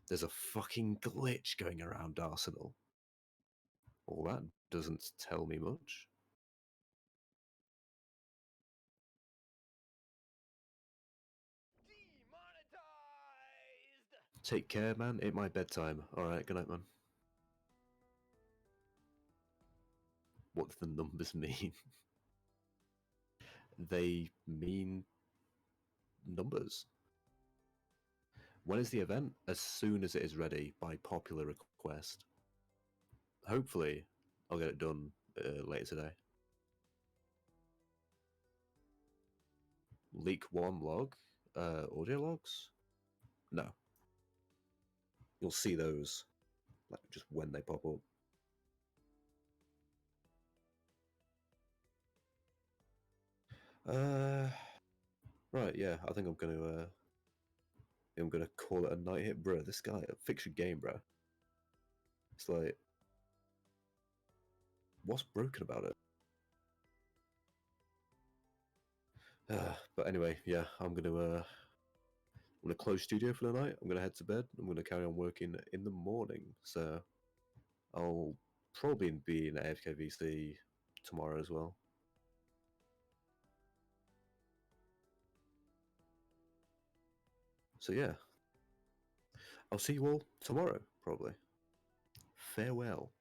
There's a fucking glitch going around Arsenal. Well, that doesn't tell me much. Demonetized! Take care, man. It's my bedtime. Alright, good night, man. What do the numbers mean? They mean numbers. When is the event? As soon as it is ready, by popular request. Hopefully, I'll get it done later today. Leak 1 log? Audio logs? No. You'll see those, like, just when they pop up. Right, yeah, I think I'm gonna call it a night hit, bro. This guy, fix your game, bro. It's like, what's broken about it? But anyway, yeah, I'm gonna close studio for the night. I'm gonna head to bed. I'm gonna carry on working in the morning. So I'll probably be in AFK VC tomorrow as well. So yeah, I'll see you all tomorrow, probably. Farewell.